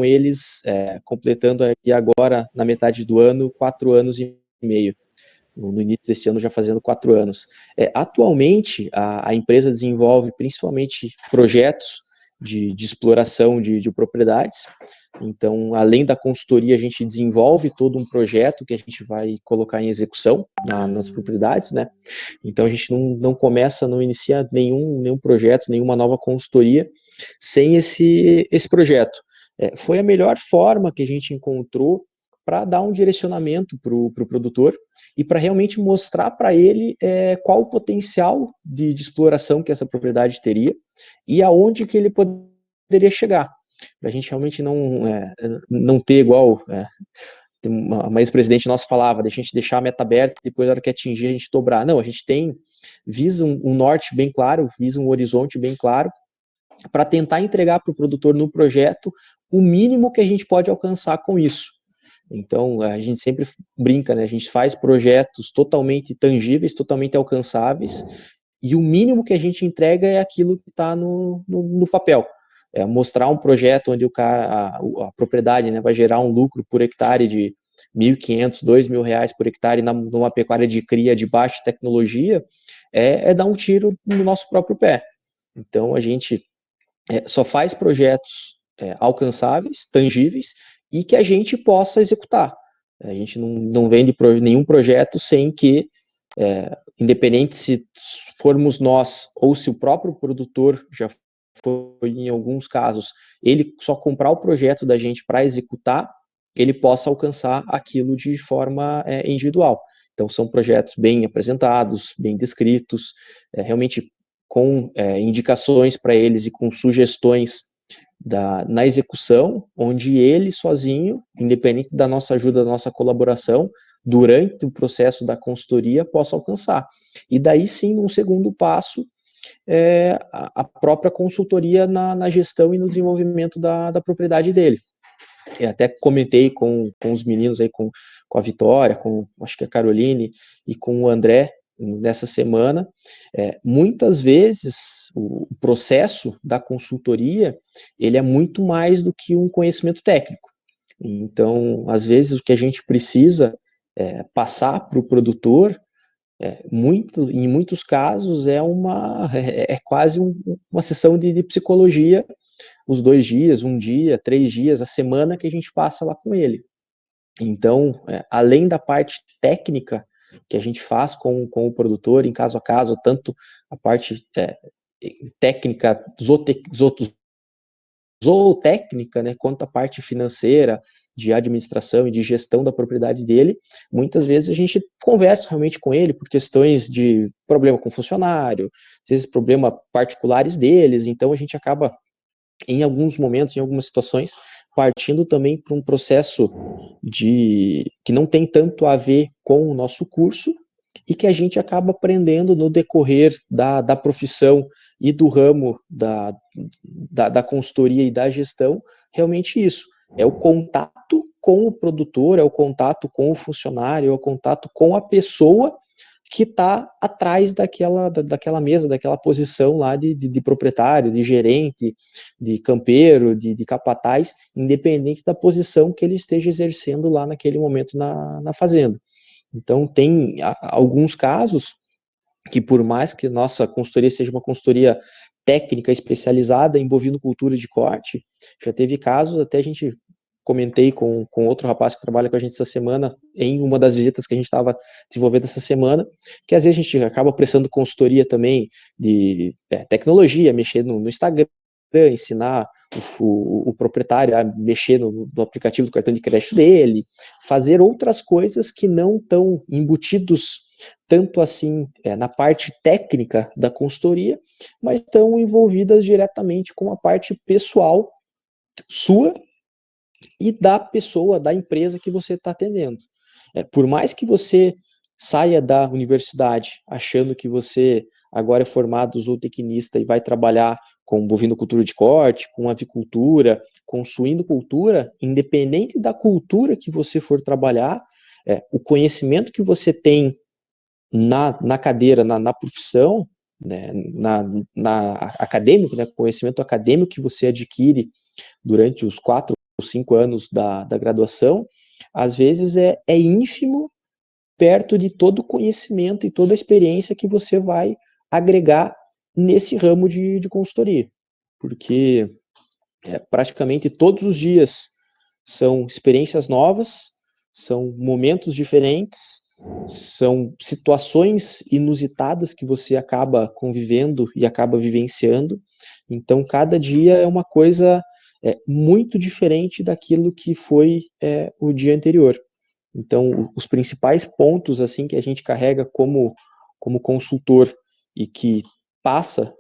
eles completando aí agora, na metade do ano, 4 anos e meio. No início deste ano já fazendo 4 anos. Atualmente, a empresa desenvolve principalmente projetos de exploração de propriedades. Então, além da consultoria, a gente desenvolve todo um projeto que a gente vai colocar em execução nas propriedades, né? Então, a gente não inicia nenhum projeto, nenhuma nova consultoria sem esse projeto. Foi a melhor forma que a gente encontrou para dar um direcionamento para o produtor e para realmente mostrar para ele qual o potencial de exploração que essa propriedade teria e aonde que ele poderia chegar. Para a gente realmente não ter igual uma ex-presidente nossa falava, deixa a gente deixar a meta aberta e depois na hora que atingir a gente dobrar. Não, a gente visa um norte bem claro, visa um horizonte bem claro para tentar entregar para o produtor no projeto o mínimo que a gente pode alcançar com isso. Então, a gente sempre brinca, né? A gente faz projetos totalmente tangíveis, totalmente alcançáveis, e o mínimo que a gente entrega é aquilo que está no papel. Mostrar um projeto onde a propriedade, né, vai gerar um lucro por hectare de R$1.500, R$2.000 por hectare numa pecuária de cria de baixa tecnologia, dar um tiro no nosso próprio pé. Então, a gente só faz projetos alcançáveis, tangíveis, e que a gente possa executar. A gente não vende nenhum projeto sem que, independente se formos nós ou se o próprio produtor já foi, em alguns casos, ele só comprar o projeto da gente para executar, ele possa alcançar aquilo de forma individual. Então, são projetos bem apresentados, bem descritos, realmente com indicações para eles e com sugestões na execução, onde ele sozinho, independente da nossa ajuda, da nossa colaboração, durante o processo da consultoria, possa alcançar. E daí sim, um segundo passo, a própria consultoria na gestão e no desenvolvimento da propriedade dele. Eu até comentei com os meninos aí, com a Vitória, acho que a Caroline e com o André, nessa semana, muitas vezes o processo da consultoria, ele é muito mais do que um conhecimento técnico. Então, às vezes, o que a gente precisa passar para o produtor, em muitos casos, é quase uma sessão de psicologia, os 2 dias, 1 dia, 3 dias, a semana que a gente passa lá com ele. Então, além da parte técnica que a gente faz com o produtor, em caso a caso, tanto a parte técnica, zootécnica, né, quanto a parte financeira, de administração e de gestão da propriedade dele, muitas vezes a gente conversa realmente com ele por questões de problema com funcionário, às vezes problemas particulares deles, então a gente acaba, em alguns momentos, em algumas situações, partindo também para um processo que não tem tanto a ver com o nosso curso e que a gente acaba aprendendo no decorrer da profissão e do ramo da consultoria e da gestão, realmente isso. É o contato com o produtor, é o contato com o funcionário, é o contato com a pessoa que está atrás daquela mesa, daquela posição lá de proprietário, de gerente, de campeiro, de capataz, independente da posição que ele esteja exercendo lá naquele momento na fazenda. Então, tem alguns casos que, por mais que nossa consultoria seja uma consultoria técnica especializada em bovinocultura de corte, já teve casos, até a gente comentei com outro rapaz que trabalha com a gente essa semana, em uma das visitas que a gente estava desenvolvendo essa semana, que às vezes a gente acaba prestando consultoria também de tecnologia, mexer no Instagram, ensinar o proprietário a mexer no aplicativo do cartão de crédito dele, fazer outras coisas que não estão embutidos tanto assim na parte técnica da consultoria, mas estão envolvidas diretamente com a parte pessoal sua e da pessoa, da empresa que você está atendendo. Por mais que você saia da universidade achando que você agora é formado zootecnista e vai trabalhar com bovinocultura de corte, com avicultura, com suinocultura, independente da cultura que você for trabalhar, o conhecimento que você tem na cadeira, na profissão, né, na acadêmico, né, conhecimento acadêmico que você adquire durante os 4 5 anos da graduação, às vezes é ínfimo perto de todo o conhecimento e toda a experiência que você vai agregar nesse ramo de consultoria. Porque praticamente todos os dias são experiências novas, são momentos diferentes, são situações inusitadas que você acaba convivendo e acaba vivenciando. Então, cada dia é uma coisa muito diferente daquilo que foi o dia anterior. Então, os principais pontos assim que a gente carrega como consultor e que passa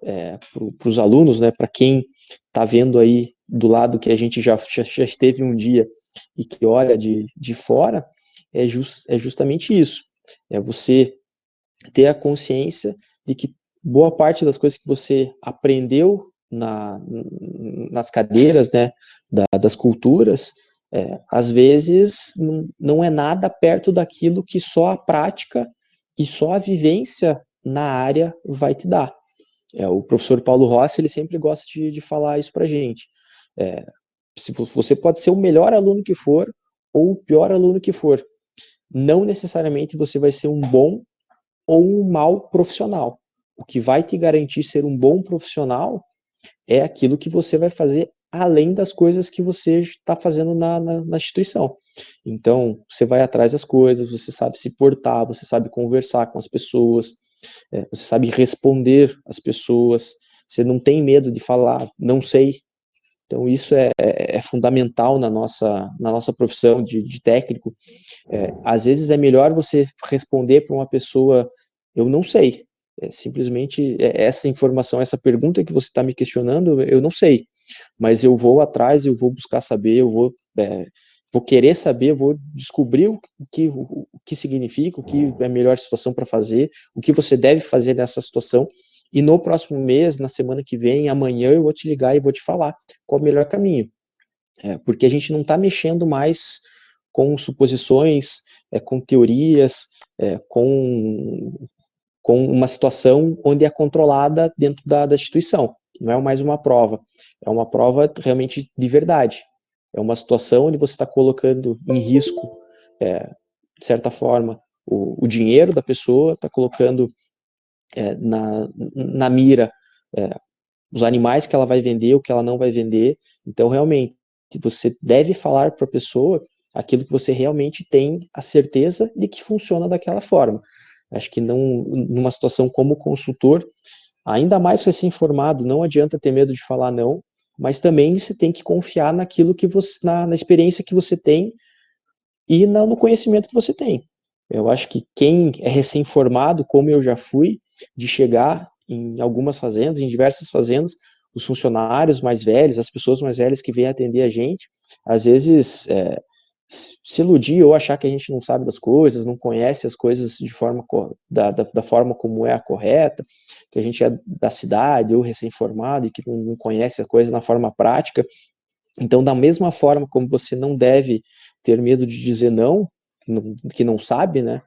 para os alunos, né, para quem está vendo aí do lado que a gente já esteve um dia e que olha de fora, é justamente isso. É você ter a consciência de que boa parte das coisas que você aprendeu nas cadeiras, né, das culturas, às vezes não é nada perto daquilo que só a prática e só a vivência na área vai te dar. O professor Paulo Rossi, ele sempre gosta de falar isso para a gente. Se você pode ser o melhor aluno que for ou o pior aluno que for, não necessariamente você vai ser um bom ou um mau profissional. O que vai te garantir ser um bom profissional é aquilo que você vai fazer além das coisas que você está fazendo na instituição. Então, você vai atrás das coisas, você sabe se portar, você sabe conversar com as pessoas, você sabe responder às pessoas, você não tem medo de falar, não sei. Então, isso é fundamental na nossa profissão de técnico. Às vezes é melhor você responder para uma pessoa, eu não sei. Simplesmente essa informação, essa pergunta que você está me questionando, eu não sei. Mas eu vou atrás, eu vou buscar saber, eu vou querer saber, eu vou descobrir o que significa, o que é a melhor situação para fazer, o que você deve fazer nessa situação. E no próximo mês, na semana que vem, amanhã, eu vou te ligar e vou te falar qual é o melhor caminho. Porque a gente não está mexendo mais com suposições, com teorias, com uma situação onde é controlada dentro da instituição. Não é mais uma prova, é uma prova realmente de verdade. É uma situação onde você está colocando em risco, de certa forma, o dinheiro da pessoa, está colocando na mira os animais que ela vai vender, o que ela não vai vender. Então, realmente, você deve falar para a pessoa aquilo que você realmente tem a certeza de que funciona daquela forma. Acho que não, numa situação como consultor, ainda mais recém-formado, não adianta ter medo de falar não, mas também você tem que confiar naquilo que você, na experiência que você tem e no conhecimento que você tem. Eu acho que quem é recém-formado, como eu já fui, de chegar em algumas fazendas, em diversas fazendas, os funcionários mais velhos, as pessoas mais velhas que vêm atender a gente, às vezes se iludir ou achar que a gente não sabe das coisas, não conhece as coisas de forma da forma como é a correta, que a gente é da cidade ou recém-formado e que não conhece a coisa na forma prática. Então, da mesma forma como você não deve ter medo de dizer não, que não sabe, né?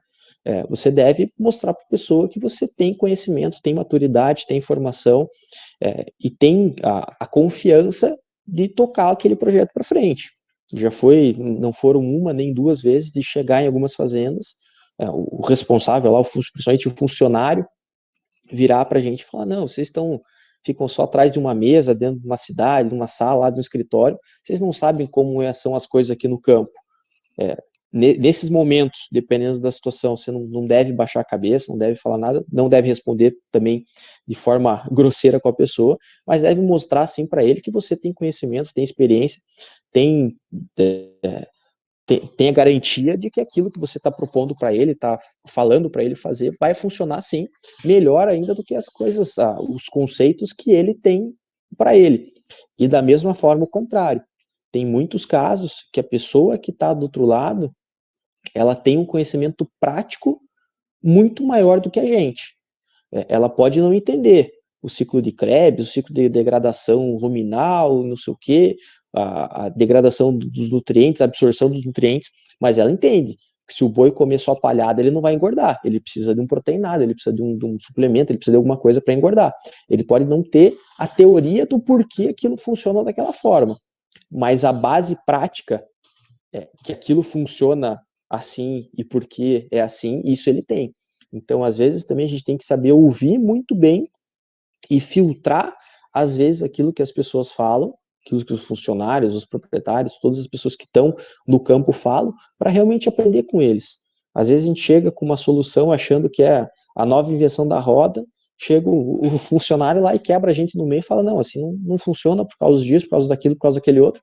Você deve mostrar para a pessoa que você tem conhecimento, tem maturidade, tem informação e tem a confiança de tocar aquele projeto para frente. Já foi, não foram uma nem duas vezes de chegar em algumas fazendas, o responsável lá, principalmente o funcionário, virar para a gente e falar, não, vocês ficam só atrás de uma mesa, dentro de uma cidade, de uma sala, lá de um escritório, vocês não sabem como são as coisas aqui no campo. Nesses momentos, dependendo da situação, você não deve baixar a cabeça, não deve falar nada, não deve responder também de forma grosseira com a pessoa, mas deve mostrar, sim, para ele que você tem conhecimento, tem experiência, tem tem a garantia de que aquilo que você está propondo para ele, está falando para ele fazer, vai funcionar sim, melhor ainda do que as coisas, os conceitos que ele tem para ele. E da mesma forma o contrário. Tem muitos casos que a pessoa que está do outro lado, ela tem um conhecimento prático muito maior do que a gente. Ela pode não entender o ciclo de Krebs, o ciclo de degradação luminal, não sei o quê, a degradação dos nutrientes, a absorção dos nutrientes, mas ela entende que se o boi comer só palhada, ele não vai engordar, ele precisa de um proteinado, ele precisa de um suplemento, ele precisa de alguma coisa para engordar. Ele pode não ter a teoria do porquê aquilo funciona daquela forma, mas a base prática, que aquilo funciona assim e porque é assim, isso ele tem. Então, às vezes, também a gente tem que saber ouvir muito bem e filtrar, às vezes, aquilo que as pessoas falam, aquilo que os funcionários, os proprietários, todas as pessoas que estão no campo falam, para realmente aprender com eles. Às vezes a gente chega com uma solução achando que é a nova invenção da roda, chega o funcionário lá e quebra a gente no meio e fala, não, assim não funciona por causa disso, por causa daquilo, por causa daquele outro.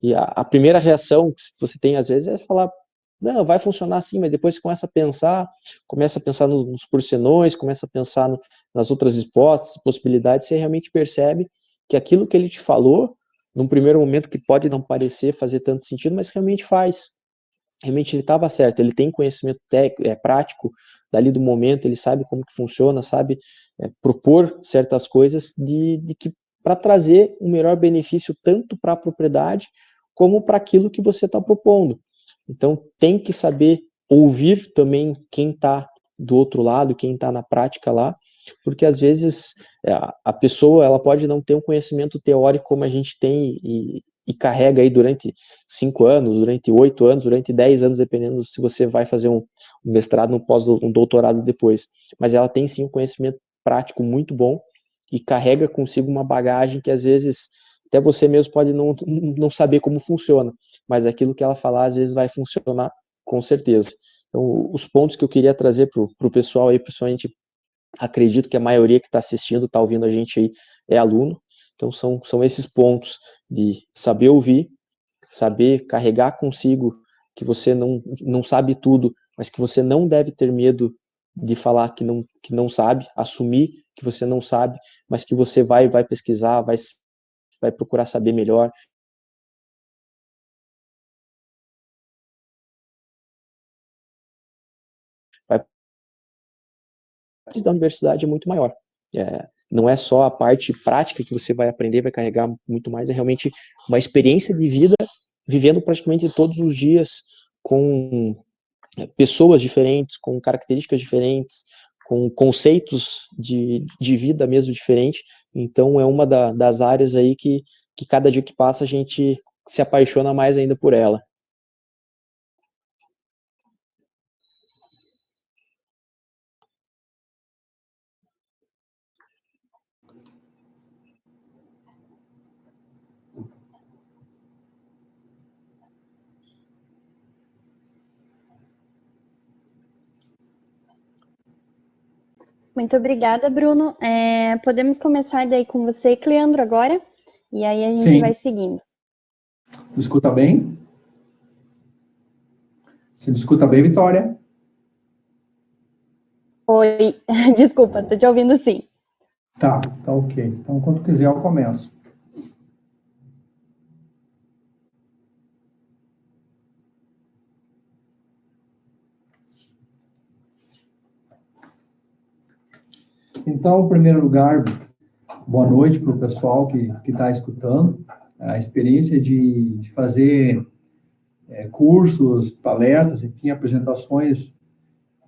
E a primeira reação que você tem, às vezes, é falar, não, vai funcionar assim, mas depois você começa a pensar nos porcenões, começa a pensar nas outras hipóteses, possibilidades, você realmente percebe que aquilo que ele te falou, num primeiro momento que pode não parecer fazer tanto sentido, mas realmente faz. Realmente ele estava certo, ele tem conhecimento prático dali do momento, ele sabe como que funciona, sabe propor certas coisas de que para trazer um melhor benefício tanto para a propriedade como para aquilo que você está propondo. Então tem que saber ouvir também quem está do outro lado, quem está na prática lá, porque às vezes a pessoa ela pode não ter um conhecimento teórico como a gente tem e carrega aí durante 5 anos, durante 8 anos, durante 10 anos, dependendo se você vai fazer um mestrado, um doutorado depois. Mas ela tem sim um conhecimento prático muito bom e carrega consigo uma bagagem que às vezes até você mesmo pode não saber como funciona, mas aquilo que ela falar às vezes vai funcionar com certeza. Então, os pontos que eu queria trazer para o pessoal aí, principalmente, acredito que a maioria que está assistindo, está ouvindo a gente aí, é aluno, então são esses pontos de saber ouvir, saber carregar consigo que você não sabe tudo, mas que você não deve ter medo de falar que não sabe, assumir que você não sabe, mas que você vai pesquisar, vai procurar saber melhor. Vai da universidade é muito maior. Não é só a parte prática que você vai aprender, vai carregar muito mais, é realmente uma experiência de vida, vivendo praticamente todos os dias com pessoas diferentes, com características diferentes, com conceitos de vida mesmo diferente. Então é uma das áreas aí que cada dia que passa a gente se apaixona mais ainda por ela. Muito obrigada, Bruno. Podemos começar daí com você, Cleandro, agora? E aí a gente vai seguindo. Me escuta bem? Você me escuta bem, Vitória? Oi, desculpa, tô te ouvindo sim. Tá ok. Então, quando quiser, eu começo. Então, em primeiro lugar, boa noite para o pessoal que está escutando. A experiência de fazer cursos, palestras, enfim, apresentações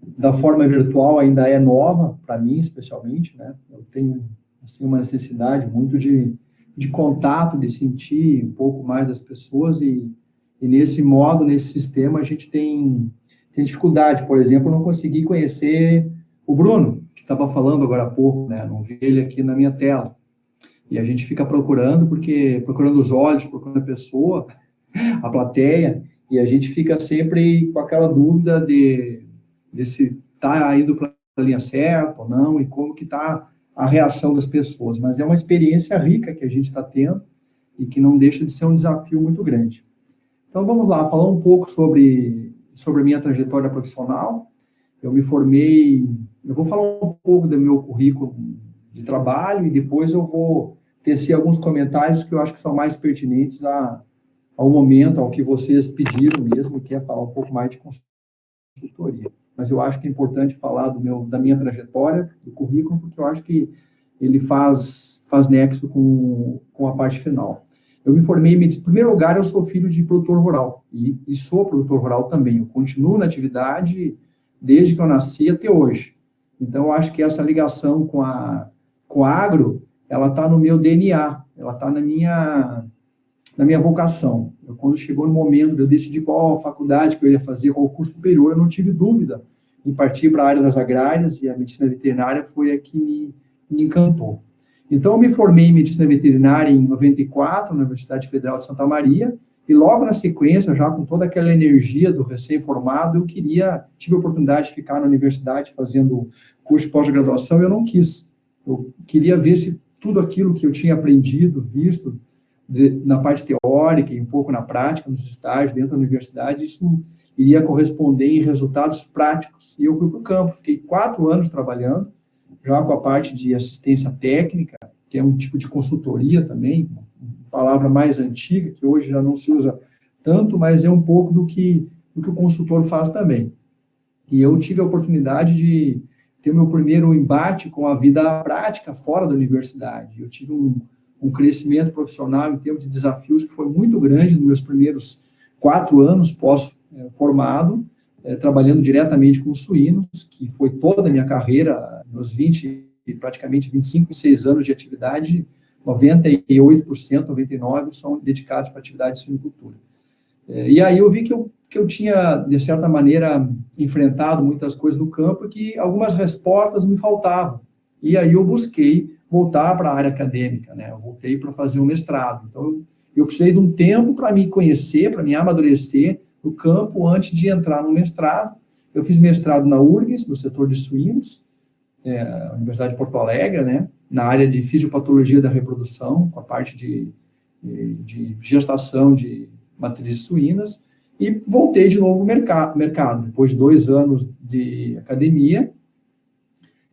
da forma virtual ainda é nova, para mim, especialmente, né? Eu tenho, assim, uma necessidade muito de contato, de sentir um pouco mais das pessoas e nesse modo, nesse sistema, a gente tem dificuldade. Por exemplo, eu não consegui conhecer o Bruno, que estava falando agora há pouco, né? Não vi ele aqui na minha tela. E a gente fica procurando, procurando os olhos, procurando a pessoa, a plateia, e a gente fica sempre com aquela dúvida de se está indo para a linha certa ou não, e como que está a reação das pessoas. Mas é uma experiência rica que a gente está tendo e que não deixa de ser um desafio muito grande. Então, vamos lá, falar um pouco sobre a minha trajetória profissional. Eu me formei, eu vou falar um pouco do meu currículo de trabalho e depois eu vou tecer alguns comentários que eu acho que são mais pertinentes ao momento, ao que vocês pediram mesmo, que é falar um pouco mais de consultoria. Mas eu acho que é importante falar da minha trajetória, do currículo, porque eu acho que ele faz nexo com a parte final. Eu me formei, em primeiro lugar, eu sou filho de produtor rural, e sou produtor rural também. Eu continuo na atividade desde que eu nasci até hoje. Então, eu acho que essa ligação com a agro, ela está no meu DNA, ela está na minha vocação. Quando chegou no momento de eu decidir qual faculdade que eu ia fazer, qual curso superior, eu não tive dúvida em partir para a área das agrárias, e a medicina veterinária foi a que me encantou. Então, eu me formei em medicina veterinária em 94, na Universidade Federal de Santa Maria, e logo na sequência, já com toda aquela energia do recém-formado, eu tive a oportunidade de ficar na universidade fazendo curso de pós-graduação, e eu não quis. Eu queria ver se tudo aquilo que eu tinha aprendido, visto, na parte teórica e um pouco na prática, nos estágios dentro da universidade, isso iria corresponder em resultados práticos. E eu fui para o campo, fiquei 4 anos trabalhando, já com a parte de assistência técnica, que é um tipo de consultoria também, uma palavra mais antiga, que hoje já não se usa tanto, mas é um pouco do que o consultor faz também. E eu tive a oportunidade de ter o meu primeiro embate com a vida prática fora da universidade. Eu tive um crescimento profissional em termos de desafios que foi muito grande nos meus primeiros 4 anos pós-formado, trabalhando diretamente com suínos, que foi toda a minha carreira, meus 20, praticamente 25 e 6 anos de atividade, 98%, 99% são dedicados para atividade de suinocultura. E aí eu vi que eu tinha, de certa maneira, enfrentado muitas coisas no campo e que algumas respostas me faltavam. E aí eu busquei voltar para a área acadêmica, né? Eu voltei para fazer um mestrado. Então, eu precisei de um tempo para me conhecer, para me amadurecer no campo antes de entrar no mestrado. Eu fiz mestrado na URGS, no setor de suínos, Universidade de Porto Alegre, né? Na área de fisiopatologia da reprodução, com a parte de gestação de matrizes suínas, e voltei de novo ao mercado. Depois de 2 anos de academia,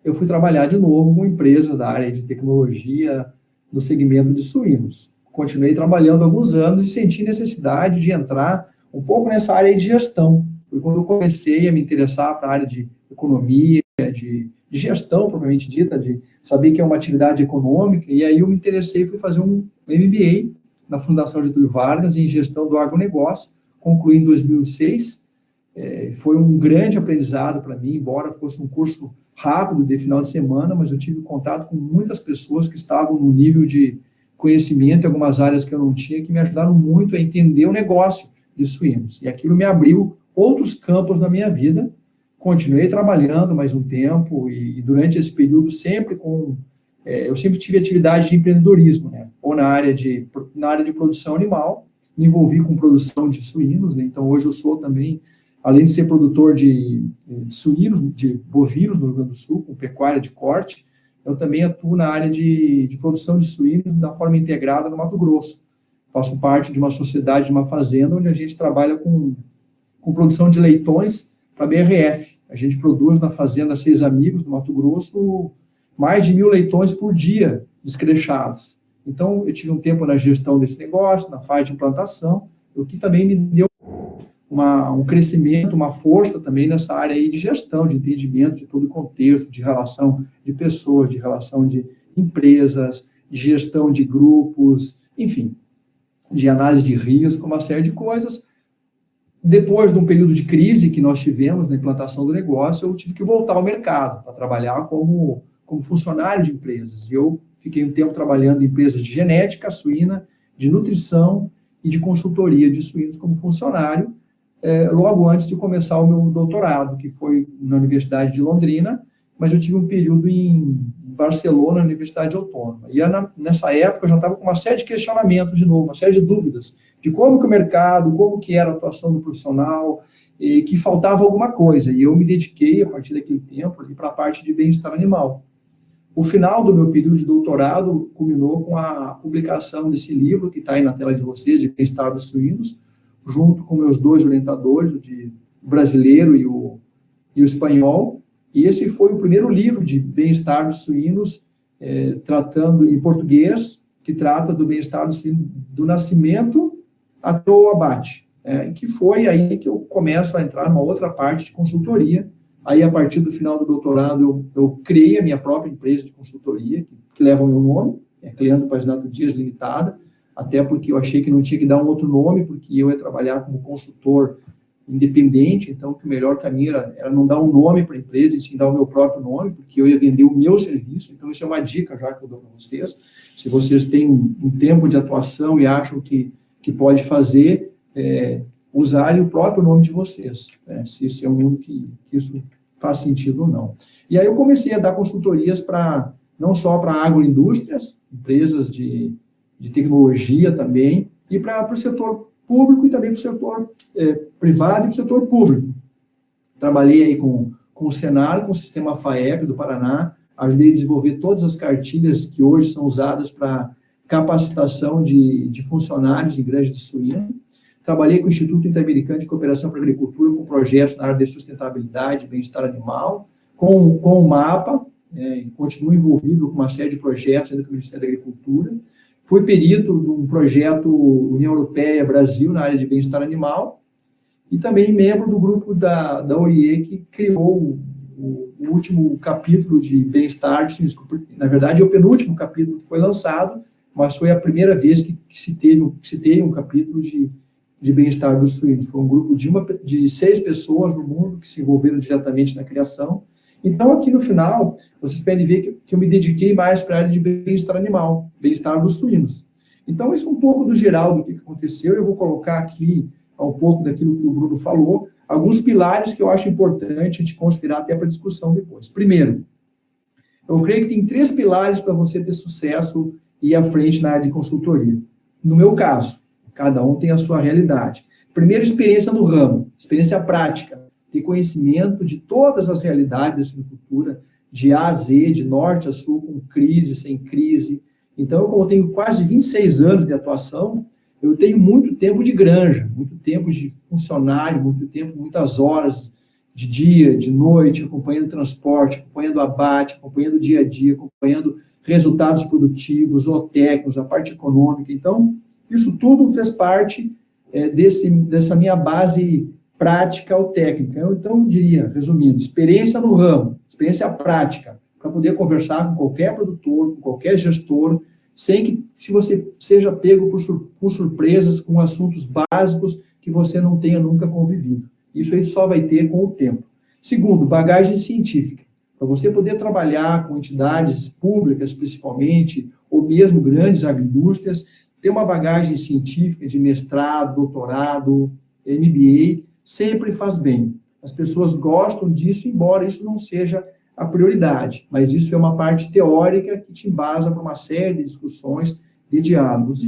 eu fui trabalhar de novo com empresas da área de tecnologia no segmento de suínos. Continuei trabalhando alguns anos e senti necessidade de entrar um pouco nessa área de gestão. Foi quando eu comecei a me interessar para a área de economia, de gestão propriamente dita, de saber que é uma atividade econômica, e aí eu me interessei e fui fazer um MBA na Fundação Getúlio Vargas em gestão do agronegócio, concluí em 2006. Foi um grande aprendizado para mim, embora fosse um curso rápido de final de semana, mas eu tive contato com muitas pessoas que estavam no nível de conhecimento em algumas áreas que eu não tinha, que me ajudaram muito a entender o negócio de suínos. E aquilo me abriu outros campos na minha vida. Continuei trabalhando mais um tempo e durante esse período eu sempre tive atividade de empreendedorismo, né? Ou na área de produção animal, me envolvi com produção de suínos, né? Então hoje eu sou também, além de ser produtor de suínos, de bovinos no Rio Grande do Sul, com pecuária de corte, eu também atuo na área de produção de suínos da forma integrada no Mato Grosso. Faço parte de uma sociedade, de uma fazenda, onde a gente trabalha com produção de leitões para a BRF. A gente produz na fazenda Seis Amigos, no Mato Grosso, mais de 1.000 leitões por dia descrechados. Então, eu tive um tempo na gestão desse negócio, na fase de implantação, o que também me deu um crescimento, uma força também nessa área aí de gestão, de entendimento de todo o contexto, de relação de pessoas, de relação de empresas, de gestão de grupos, enfim, de análise de risco, uma série de coisas. Depois de um período de crise que nós tivemos na implantação do negócio, eu tive que voltar ao mercado para trabalhar como funcionário de empresas. Eu fiquei um tempo trabalhando em empresas de genética suína, de nutrição e de consultoria de suínos como funcionário, logo antes de começar o meu doutorado, que foi na Universidade de Londrina, mas eu tive um período em Barcelona, na Universidade Autônoma. E nessa época eu já estava com uma série de questionamentos de novo, uma série de dúvidas de como que o mercado, como que era a atuação do profissional, e que faltava alguma coisa. E eu me dediquei, a partir daquele tempo, para a parte de bem-estar animal. O final do meu período de doutorado culminou com a publicação desse livro, que está aí na tela de vocês, de Bem-Estar dos Suínos, junto com meus 2 orientadores, o brasileiro e o espanhol. E esse foi o primeiro livro de bem-estar dos suínos, tratando em português, que trata do bem-estar dos suínos do nascimento até o abate. Que foi aí que eu começo a entrar numa outra parte de consultoria. Aí, a partir do final do doutorado, eu criei a minha própria empresa de consultoria, que leva o meu nome, Cleandro Paginato Dias Limitada, até porque eu achei que não tinha que dar um outro nome, porque eu ia trabalhar como consultor independente, então que o melhor caminho era não dar um nome para a empresa, e sim dar o meu próprio nome, porque eu ia vender o meu serviço. Então, isso é uma dica já que eu dou para vocês. Se vocês têm um tempo de atuação e acham que que pode fazer usarem o próprio nome de vocês, né? Se isso é um mundo que isso faz sentido ou não. E aí eu comecei a dar consultorias não só para agroindústrias, empresas de tecnologia também, e para o setor público e também para o setor privado e para o setor público. Trabalhei aí com o Senar, com o sistema FAEP do Paraná, ajudei a desenvolver todas as cartilhas que hoje são usadas para capacitação de funcionários de granja de suíno. Trabalhei com o Instituto Interamericano de Cooperação para a Agricultura, com projetos na área de sustentabilidade e bem-estar animal, com o MAPA, continuo envolvido com uma série de projetos ainda com o Ministério da Agricultura. Fui perito de um projeto União Europeia-Brasil na área de bem-estar animal, e também membro do grupo da OIE, que criou o último capítulo de bem-estar de suínos. Na verdade, é o penúltimo capítulo que foi lançado, mas foi a primeira vez que se teve um capítulo de bem-estar dos suínos. Foi um grupo de 6 pessoas no mundo que se envolveram diretamente na criação. Então, aqui no final, vocês podem ver que eu me dediquei mais para a área de bem-estar animal, bem-estar dos suínos. Então, isso é um pouco do geral do que aconteceu. Eu vou colocar aqui um pouco daquilo que o Bruno falou, alguns pilares que eu acho importante a gente considerar até para discussão depois. Primeiro, eu creio que tem 3 pilares para você ter sucesso e ir à frente na área de consultoria. No meu caso, cada um tem a sua realidade. Primeiro, experiência no ramo, experiência prática, ter conhecimento de todas as realidades da suinocultura, de A a Z, de norte a sul, com crise, sem crise. Então, como eu tenho quase 26 anos de atuação, eu tenho muito tempo de granja, muito tempo de funcionário, muito tempo, muitas horas de dia, de noite, acompanhando transporte, acompanhando abate, acompanhando o dia a dia, acompanhando resultados produtivos, zootécnicos, a parte econômica. Então, isso tudo fez parte dessa minha base prática ou técnica. Então, eu diria, resumindo, experiência no ramo, experiência prática, para poder conversar com qualquer produtor, com qualquer gestor, sem que se você seja pego por surpresas com assuntos básicos que você não tenha nunca convivido. Isso aí só vai ter com o tempo. Segundo, bagagem científica. Para você poder trabalhar com entidades públicas, principalmente, ou mesmo grandes agroindústrias, ter uma bagagem científica de mestrado, doutorado, MBA, sempre faz bem. As pessoas gostam disso, embora isso não seja a prioridade, mas isso é uma parte teórica que te embasa para uma série de discussões, de diálogos.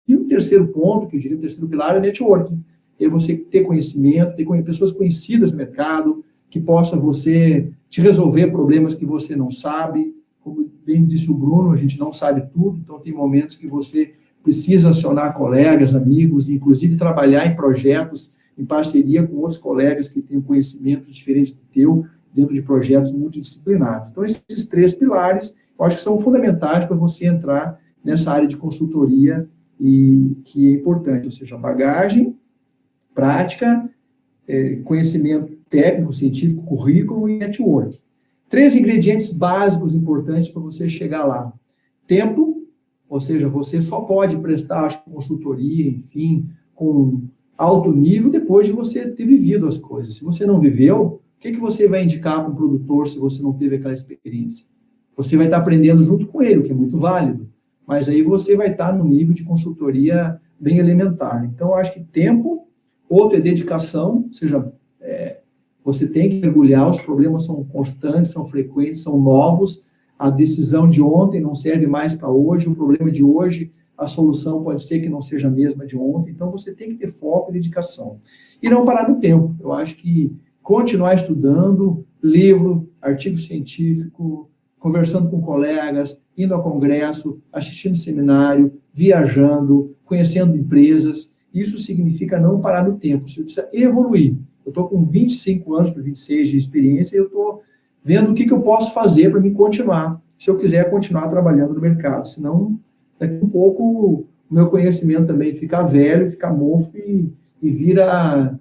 E o terceiro ponto, que eu diria o terceiro pilar, é networking. É você ter conhecimento, ter pessoas conhecidas no mercado, que possa você te resolver problemas que você não sabe. Como bem disse o Bruno, a gente não sabe tudo, então tem momentos que você precisa acionar colegas, amigos, inclusive trabalhar em projetos em parceria com outros colegas que têm conhecimento diferente do teu, dentro de projetos multidisciplinares. Então, esses 3 pilares, eu acho que são fundamentais para você entrar nessa área de consultoria, e que é importante, ou seja, bagagem, prática, conhecimento técnico, científico, currículo e network. 3 ingredientes básicos importantes para você chegar lá. Tempo, ou seja, você só pode prestar consultoria, enfim, com alto nível depois de você ter vivido as coisas. Se você não viveu, o que você vai indicar para um produtor se você não teve aquela experiência? Você vai estar aprendendo junto com ele, o que é muito válido, mas aí você vai estar no nível de consultoria bem elementar. Então, eu acho que tempo, outro é dedicação, ou seja, você tem que mergulhar, os problemas são constantes, são frequentes, são novos, a decisão de ontem não serve mais para hoje, o problema de hoje, a solução pode ser que não seja a mesma de ontem, então você tem que ter foco e dedicação. E não parar no tempo. Eu acho que continuar estudando, livro, artigo científico, conversando com colegas, indo a congresso, assistindo seminário, viajando, conhecendo empresas, isso significa não parar no tempo, você precisa evoluir. Eu estou com 25 anos para 26 de experiência e eu estou vendo o que eu posso fazer para me continuar, se eu quiser continuar trabalhando no mercado, senão daqui a um pouco o meu conhecimento também fica velho, fica mofo e vira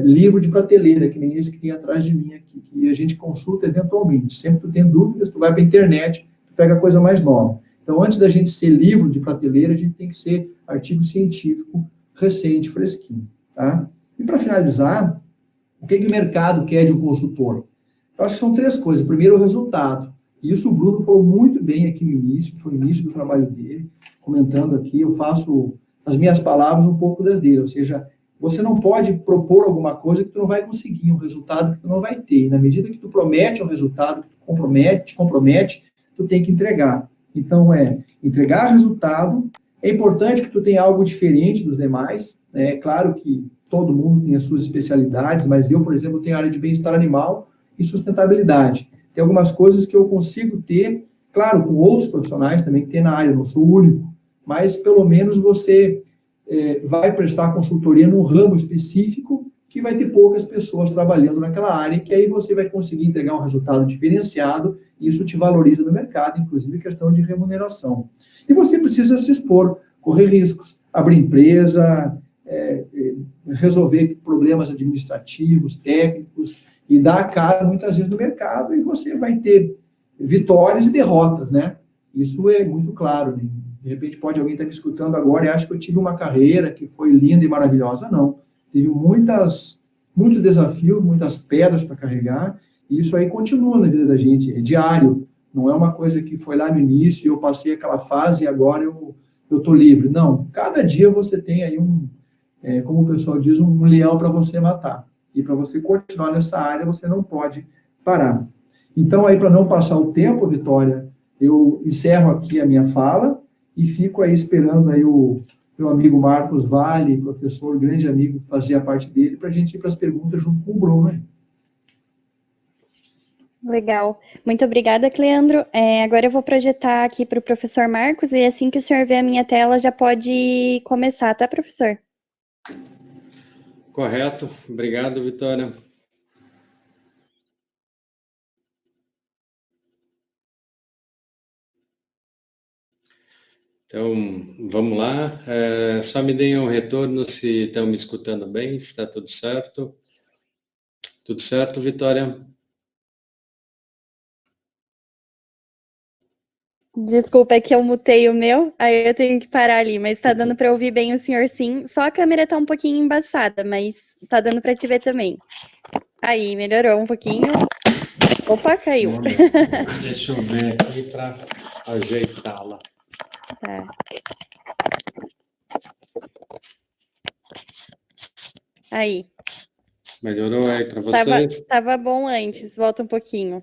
livro de prateleira, que nem esse que tem atrás de mim aqui, que a gente consulta eventualmente. Sempre tu tem dúvidas, tu vai para a internet, tu pega a coisa mais nova. Então, antes da gente ser livro de prateleira, a gente tem que ser artigo científico recente, fresquinho. Tá? E para finalizar, o que o mercado quer de um consultor? Eu acho que são 3 coisas. Primeiro, o resultado. Isso o Bruno falou muito bem aqui no início, foi o início do trabalho dele, comentando aqui, eu faço as minhas palavras um pouco das dele, ou seja, você não pode propor alguma coisa que tu não vai conseguir, um resultado que tu não vai ter. E na medida que tu promete um resultado, que tu compromete, tu tem que entregar. Então, entregar resultado. É importante que tu tenha algo diferente dos demais. É claro que todo mundo tem as suas especialidades, mas eu, por exemplo, tenho a área de bem-estar animal e sustentabilidade. Tem algumas coisas que eu consigo ter, claro, com outros profissionais também que tem na área, eu não sou o único, mas pelo menos você vai prestar consultoria num ramo específico que vai ter poucas pessoas trabalhando naquela área, que aí você vai conseguir entregar um resultado diferenciado, e isso te valoriza no mercado, inclusive questão de remuneração. E você precisa se expor, correr riscos, abrir empresa, resolver problemas administrativos, técnicos, e dar a cara, muitas vezes, no mercado, e você vai ter vitórias e derrotas, né? Isso é muito claro, né? De repente pode alguém estar me escutando agora e acha que eu tive uma carreira que foi linda e maravilhosa. Não. Teve muitos desafios, muitas pedras para carregar, e isso aí continua na vida da gente, é diário. Não é uma coisa que foi lá no início e eu passei aquela fase e agora eu estou livre. Não. Cada dia você tem aí como o pessoal diz, um leão para você matar. E para você continuar nessa área, você não pode parar. Então, aí, para não passar o tempo, Vitória, eu encerro aqui a minha fala e fico aí esperando aí o meu amigo Marcos Vale, professor, grande amigo, fazer a parte dele, para a gente ir para as perguntas junto com o Bruno. Hein? Legal. Muito obrigada, Cleandro. Agora eu vou projetar aqui para o professor Marcos, e assim que o senhor ver a minha tela, já pode começar, tá, professor? Correto. Obrigado, Vitória. Então, vamos lá. Só me deem um retorno se estão me escutando bem, se está tudo certo. Tudo certo, Vitória? Desculpa, é que eu mutei o meu, aí eu tenho que parar ali, mas tá dando para ouvir bem o senhor, sim. Só a câmera tá um pouquinho embaçada, mas tá dando para te ver também. Aí, melhorou um pouquinho. Opa, caiu. Deixa eu ver aqui para ajeitá-la. Tá. Aí. Melhorou aí para vocês? Tava bom antes, volta um pouquinho.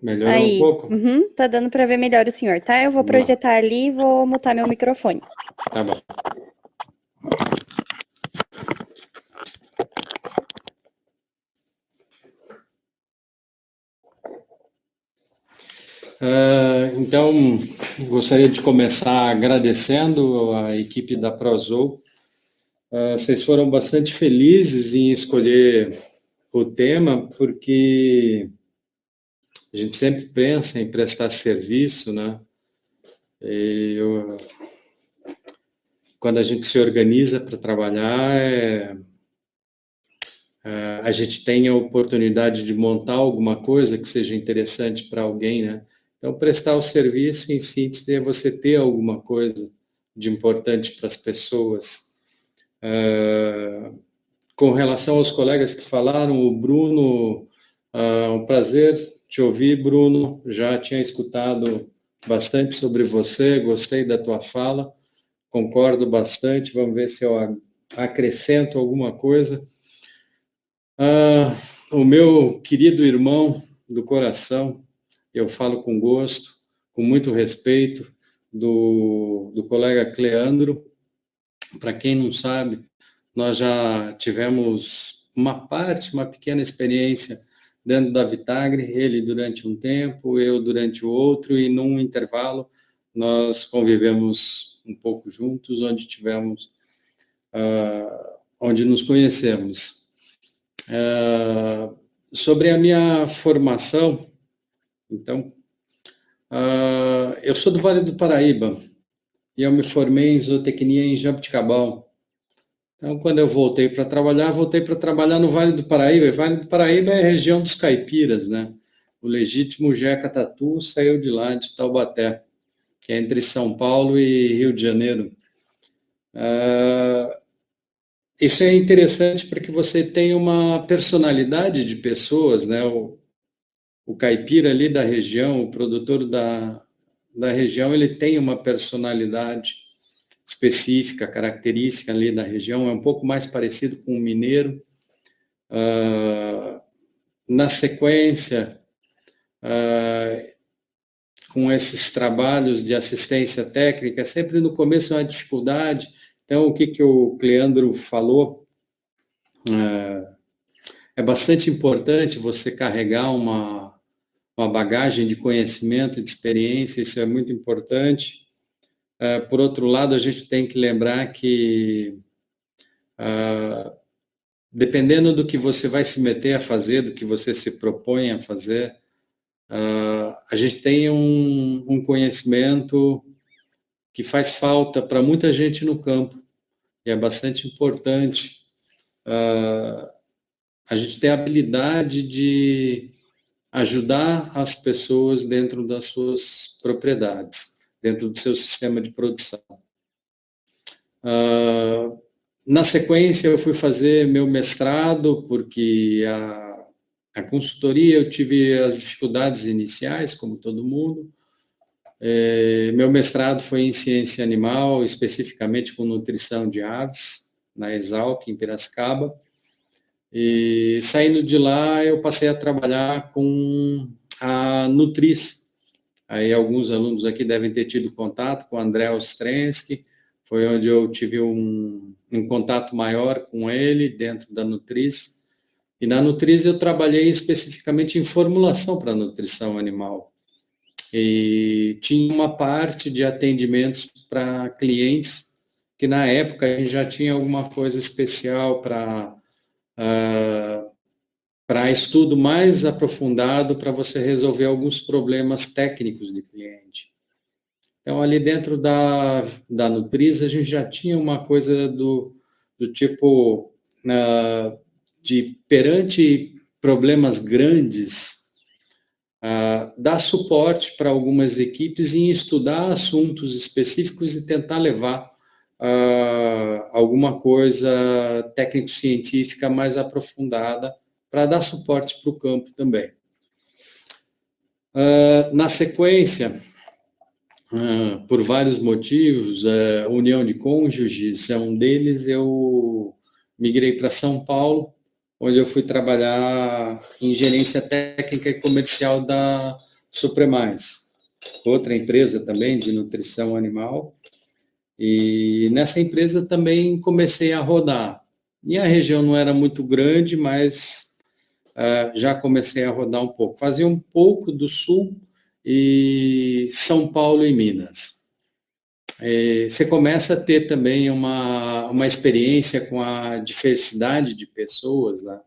Melhorou aí. Um pouco? Tá dando para ver melhor o senhor, tá? Eu vou projetar ali e vou mutar meu microfone. Tá bom. Então, gostaria de começar agradecendo a equipe da Prozou. Vocês foram bastante felizes em escolher o tema, porque a gente sempre pensa em prestar serviço, né? Quando a gente se organiza para trabalhar, a gente tem a oportunidade de montar alguma coisa que seja interessante para alguém, né? Então, prestar o serviço, em síntese, é você ter alguma coisa de importante para as pessoas. Com relação aos colegas que falaram, o Bruno, um prazer te ouvir, Bruno. Já tinha escutado bastante sobre você, gostei da tua fala, concordo bastante. Vamos ver se eu acrescento alguma coisa. O meu querido irmão do coração, eu falo com gosto, com muito respeito, do colega Cleandro. Para quem não sabe, nós já tivemos uma pequena experiência dentro da Vitagre, ele durante um tempo, eu durante o outro, e num intervalo nós convivemos um pouco juntos, onde nos conhecemos. Sobre a minha formação, então, eu sou do Vale do Paraíba e eu me formei em zootecnia em Jabuticabal. Então, quando eu voltei para trabalhar no Vale do Paraíba. E Vale do Paraíba é a região dos caipiras, né? O legítimo Jeca Tatu saiu de lá, de Taubaté, que é entre São Paulo e Rio de Janeiro. isso é interessante porque você tem uma personalidade de pessoas, né? O caipira ali da região, o produtor da região, ele tem uma personalidade específica, característica ali da região, é um pouco mais parecido com o mineiro. Na sequência, com esses trabalhos de assistência técnica, sempre no começo é uma dificuldade. Então, o que o Cleandro falou, é bastante importante você carregar uma bagagem de conhecimento, de experiência, isso é muito importante. Por outro lado, a gente tem que lembrar que, dependendo do que você vai se meter a fazer, do que você se propõe a fazer, a gente tem um conhecimento que faz falta para muita gente no campo, e é bastante importante a gente ter a habilidade de ajudar as pessoas dentro das suas propriedades, dentro do seu sistema de produção. Na sequência, eu fui fazer meu mestrado, porque a consultoria eu tive as dificuldades iniciais, como todo mundo. Meu mestrado foi em ciência animal, especificamente com nutrição de aves, na Exalc, em Piracicaba. E saindo de lá, eu passei a trabalhar com a Nutris. Aí alguns alunos aqui devem ter tido contato com o André Ostrensky, foi onde eu tive um contato maior com ele dentro da Nutris. E na Nutris eu trabalhei especificamente em formulação para nutrição animal. E tinha uma parte de atendimentos para clientes, que na época a gente já tinha alguma coisa especial para estudo mais aprofundado para você resolver alguns problemas técnicos de cliente. Então, ali dentro da Nutris, a gente já tinha uma coisa do tipo, de perante problemas grandes, dar suporte para algumas equipes em estudar assuntos específicos e tentar levar alguma coisa técnico-científica mais aprofundada para dar suporte para o campo também. Na sequência, por vários motivos, união de cônjuges é um deles, eu migrei para São Paulo, onde eu fui trabalhar em gerência técnica e comercial da Supremais, outra empresa também de nutrição animal. E nessa empresa também comecei a rodar. Minha região não era muito grande, mas já comecei a rodar um pouco. Fazia um pouco do Sul e São Paulo e Minas. Você começa a ter também uma experiência com a diversidade de pessoas, né?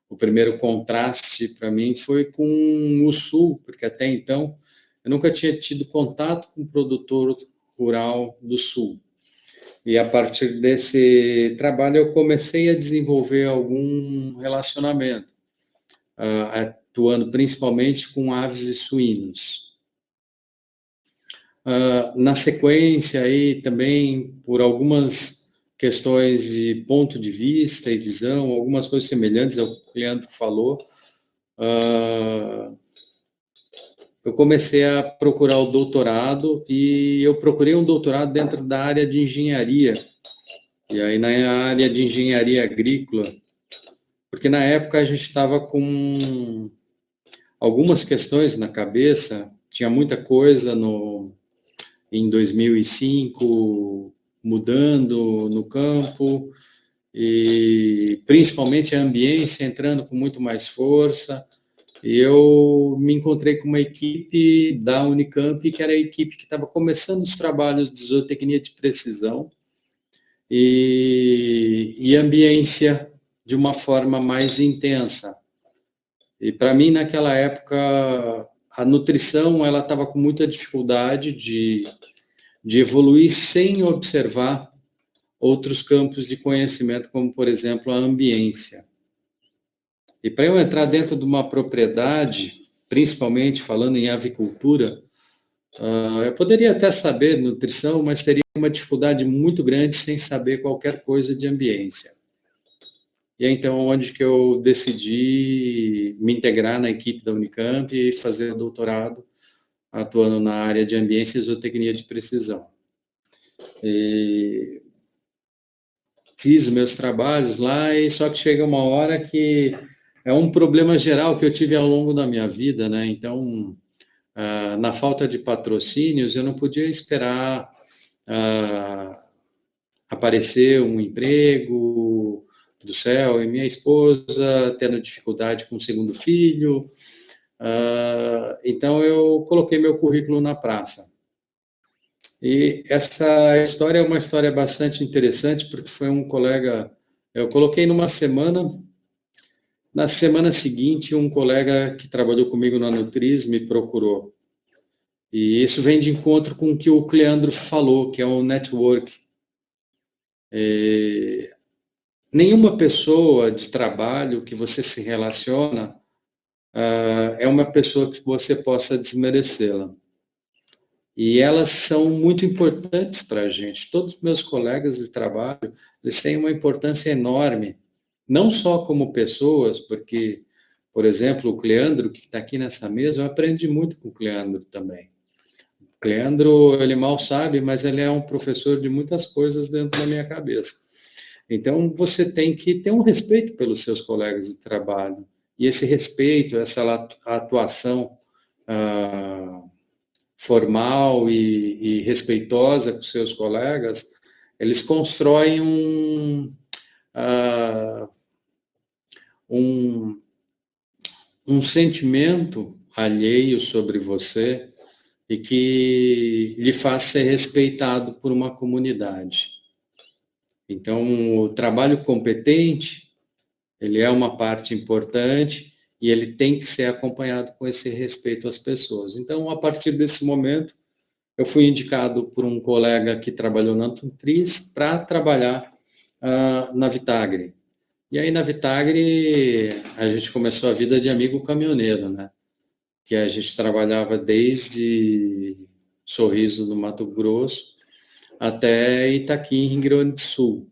O primeiro contraste para mim foi com o Sul, porque até então eu nunca tinha tido contato com produtor rural do Sul. E a partir desse trabalho eu comecei a desenvolver algum relacionamento, atuando principalmente com aves e suínos. Na sequência aí também, por algumas questões de ponto de vista e visão, algumas coisas semelhantes ao que o Leandro falou, eu comecei a procurar o doutorado e eu procurei um doutorado dentro da área de engenharia, e aí na área de engenharia agrícola, porque na época a gente estava com algumas questões na cabeça, tinha muita coisa em 2005 mudando no campo, e principalmente a ambiência entrando com muito mais força. E eu me encontrei com uma equipe da Unicamp, que era a equipe que estava começando os trabalhos de zootecnia de precisão e ambiência de uma forma mais intensa. E para mim, naquela época, a nutrição ela estava com muita dificuldade de evoluir sem observar outros campos de conhecimento, como, por exemplo, a ambiência. E para eu entrar dentro de uma propriedade, principalmente falando em avicultura, eu poderia até saber nutrição, mas teria uma dificuldade muito grande sem saber qualquer coisa de ambiência. e é então onde que eu decidi me integrar na equipe da Unicamp e fazer doutorado, atuando na área de ambiência e zootecnia de precisão. E fiz os meus trabalhos lá, e só que chega uma hora que é um problema geral que eu tive ao longo da minha vida, né? Então, na falta de patrocínios, eu não podia esperar aparecer um emprego do céu, e minha esposa tendo dificuldade com o segundo filho. Então, eu coloquei meu currículo na praça. E essa história é uma história bastante interessante, porque foi um colega, eu coloquei numa semana, na semana seguinte, um colega que trabalhou comigo na Nutriz me procurou. E isso vem de encontro com o que o Cleandro falou, que é o network. Nenhuma pessoa de trabalho que você se relaciona é uma pessoa que você possa desmerecê-la. E elas são muito importantes para a gente. Todos os meus colegas de trabalho, eles têm uma importância enorme, não só como pessoas, porque, por exemplo, o Cleandro, que está aqui nessa mesa, eu aprendi muito com o Cleandro também. O Cleandro, ele mal sabe, mas ele é um professor de muitas coisas dentro da minha cabeça. Então, você tem que ter um respeito pelos seus colegas de trabalho. E esse respeito, essa atuação formal e respeitosa com seus colegas, eles constroem um sentimento alheio sobre você e que lhe faz ser respeitado por uma comunidade. Então, o trabalho competente, ele é uma parte importante e ele tem que ser acompanhado com esse respeito às pessoas. Então, a partir desse momento, eu fui indicado por um colega que trabalhou na Nutriz para trabalhar na Vitagre. E aí, na Vitagre, a gente começou a vida de amigo caminhoneiro, né? Que a gente trabalhava desde Sorriso, do Mato Grosso, até Itaqui, em Rio Grande do Sul.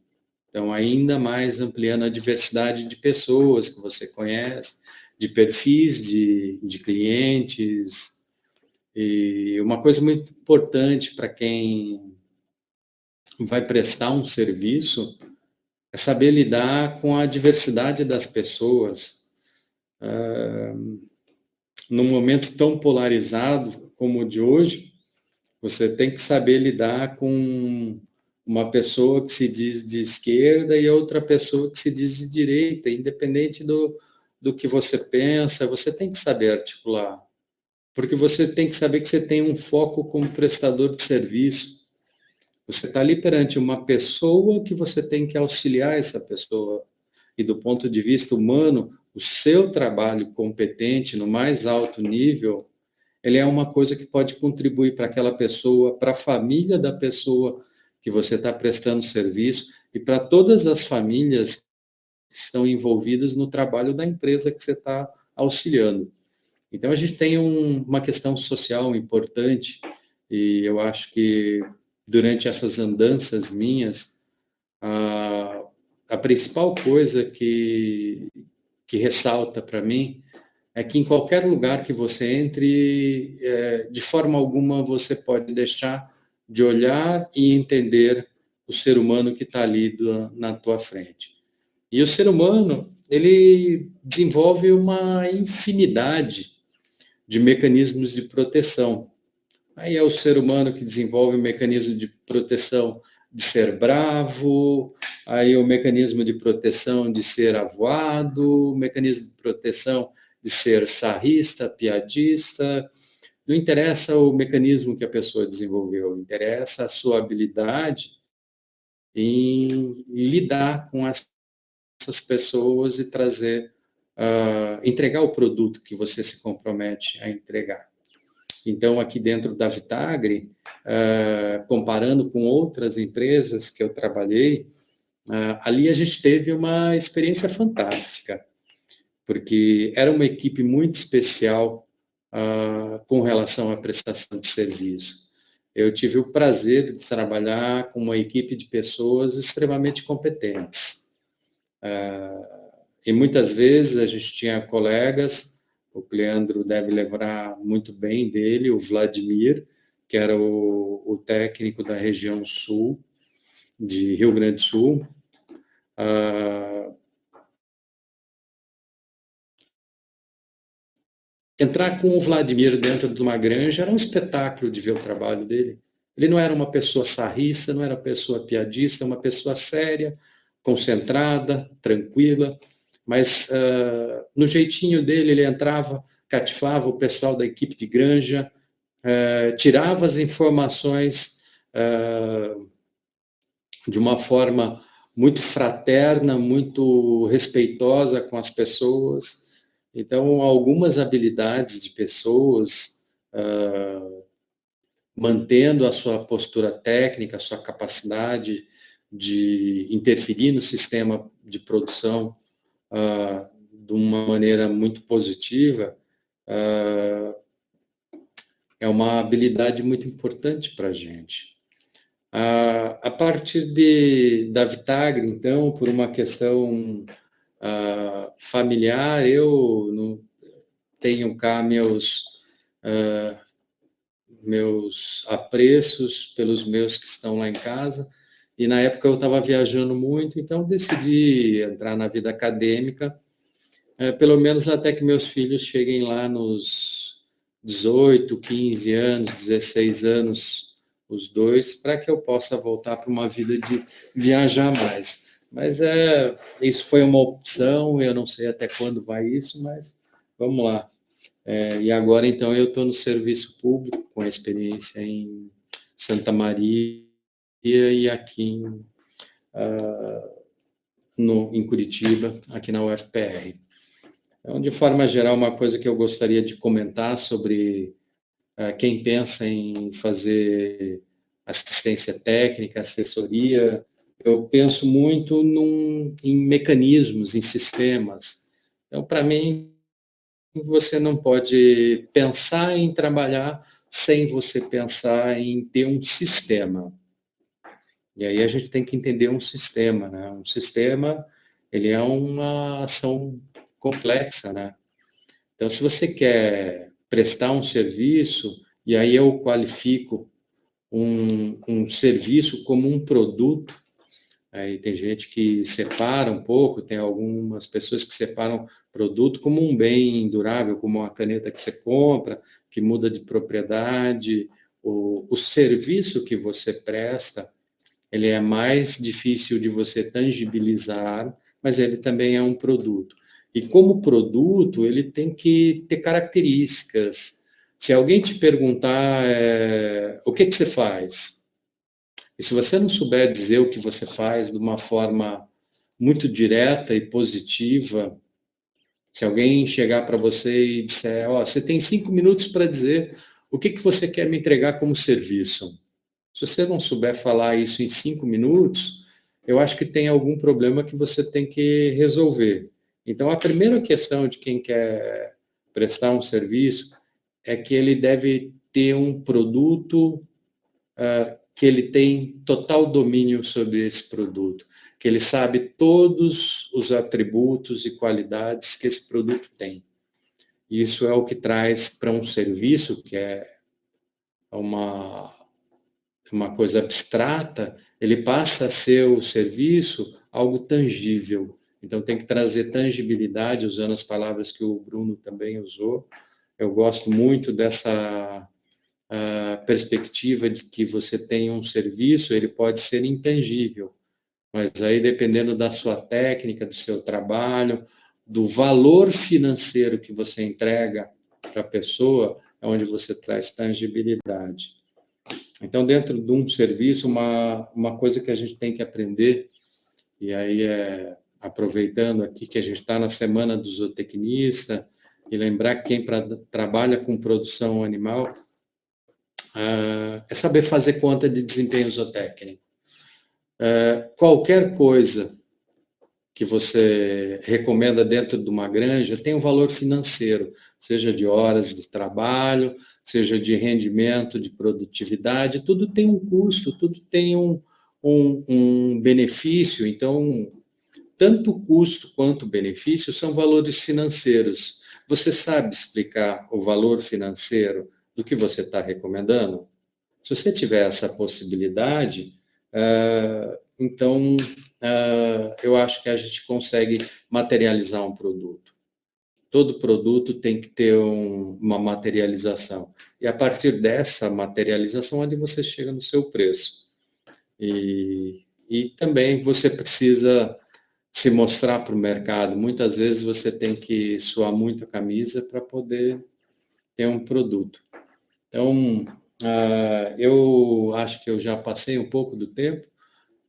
Então, ainda mais ampliando a diversidade de pessoas que você conhece, de perfis de clientes. E uma coisa muito importante para quem vai prestar um serviço é saber lidar com a diversidade das pessoas. Num momento tão polarizado como o de hoje, você tem que saber lidar com uma pessoa que se diz de esquerda e outra pessoa que se diz de direita, independente do que você pensa, você tem que saber articular. Porque você tem que saber que você tem um foco como prestador de serviço. Você está ali perante uma pessoa que você tem que auxiliar essa pessoa. E do ponto de vista humano, o seu trabalho competente no mais alto nível, ele é uma coisa que pode contribuir para aquela pessoa, para a família da pessoa que você está prestando serviço e para todas as famílias que estão envolvidas no trabalho da empresa que você está auxiliando. Então, a gente tem uma questão social importante e eu acho que durante essas andanças minhas, a principal coisa que ressalta para mim é que em qualquer lugar que você entre, de forma alguma você pode deixar de olhar e entender o ser humano que está ali na tua frente. E o ser humano, ele desenvolve uma infinidade de mecanismos de proteção. Aí é o ser humano que desenvolve o mecanismo de proteção de ser bravo, aí o mecanismo de proteção de ser avoado, o mecanismo de proteção de ser sarrista, piadista. Não interessa o mecanismo que a pessoa desenvolveu, interessa a sua habilidade em lidar com essas pessoas e trazer, entregar o produto que você se compromete a entregar. Então, aqui dentro da Vitagre, comparando com outras empresas que eu trabalhei, ali a gente teve uma experiência fantástica, porque era uma equipe muito especial com relação à prestação de serviço. Eu tive o prazer de trabalhar com uma equipe de pessoas extremamente competentes. E muitas vezes a gente tinha colegas, o Cleandro deve lembrar muito bem dele, o Vladimir, que era o técnico da região sul, de Rio Grande do Sul. Entrar com o Vladimir dentro de uma granja era um espetáculo de ver o trabalho dele. Ele não era uma pessoa sarrista, não era uma pessoa piadista, uma pessoa séria, concentrada, tranquila, mas no jeitinho dele ele entrava, cativava o pessoal da equipe de granja, tirava as informações de uma forma muito fraterna, muito respeitosa com as pessoas. Então, algumas habilidades de pessoas, mantendo a sua postura técnica, a sua capacidade de interferir no sistema de produção de uma maneira muito positiva, é uma habilidade muito importante para a gente. A partir da Vitagre, então, por uma questão familiar, eu não tenho cá meus apreços pelos meus que estão lá em casa, e na época eu estava viajando muito, então decidi entrar na vida acadêmica, pelo menos até que meus filhos cheguem lá nos 18, 15 anos, 16 anos, os dois, para que eu possa voltar para uma vida de viajar mais. Mas isso foi uma opção, eu não sei até quando vai isso, mas vamos lá. E agora, então, eu estou no serviço público, com experiência em Santa Maria e aqui em Curitiba, aqui na UFPR. Então, de forma geral, uma coisa que eu gostaria de comentar sobre quem pensa em fazer assistência técnica, assessoria, eu penso muito em mecanismos, em sistemas. Então, para mim, você não pode pensar em trabalhar sem você pensar em ter um sistema. E aí a gente tem que entender um sistema, né? Um sistema, ele é uma ação complexa, né? Então, se você quer prestar um serviço, e aí eu qualifico um serviço como um produto, aí tem gente que separa um pouco, tem algumas pessoas que separam produto como um bem durável, como uma caneta que você compra, que muda de propriedade. O serviço que você presta, ele é mais difícil de você tangibilizar, mas ele também é um produto. E como produto, ele tem que ter características. Se alguém te perguntar o que você faz, e se você não souber dizer o que você faz de uma forma muito direta e positiva, se alguém chegar para você e disser, você tem 5 minutos para dizer o que você quer me entregar como serviço. Se você não souber falar isso em 5 minutos, eu acho que tem algum problema que você tem que resolver. Então, a primeira questão de quem quer prestar um serviço é que ele deve ter um produto que ele tem total domínio sobre esse produto, que ele sabe todos os atributos e qualidades que esse produto tem. Isso é o que traz para um serviço, que é uma coisa abstrata, ele passa a ser o serviço algo tangível. Então, tem que trazer tangibilidade, usando as palavras que o Bruno também usou. Eu gosto muito dessa perspectiva de que você tem um serviço, ele pode ser intangível, mas aí, dependendo da sua técnica, do seu trabalho, do valor financeiro que você entrega para a pessoa, é onde você traz tangibilidade. Então, dentro de um serviço, uma coisa que a gente tem que aprender, e aí aproveitando aqui que a gente está na Semana do Zootecnista, e lembrar que quem trabalha com produção animal é saber fazer conta de desempenho zootécnico. Qualquer coisa que você recomenda dentro de uma granja tem um valor financeiro, seja de horas de trabalho, seja de rendimento, de produtividade, tudo tem um custo, tudo tem um benefício. Então, tanto o custo quanto o benefício são valores financeiros. Você sabe explicar o valor financeiro do que você está recomendando? Se você tiver essa possibilidade, então eu acho que a gente consegue materializar um produto. Todo produto tem que ter uma materialização. E a partir dessa materialização, onde você chega no seu preço. E também você precisa se mostrar para o mercado. Muitas vezes você tem que suar muito a camisa para poder ter um produto. Então, eu acho que eu já passei um pouco do tempo,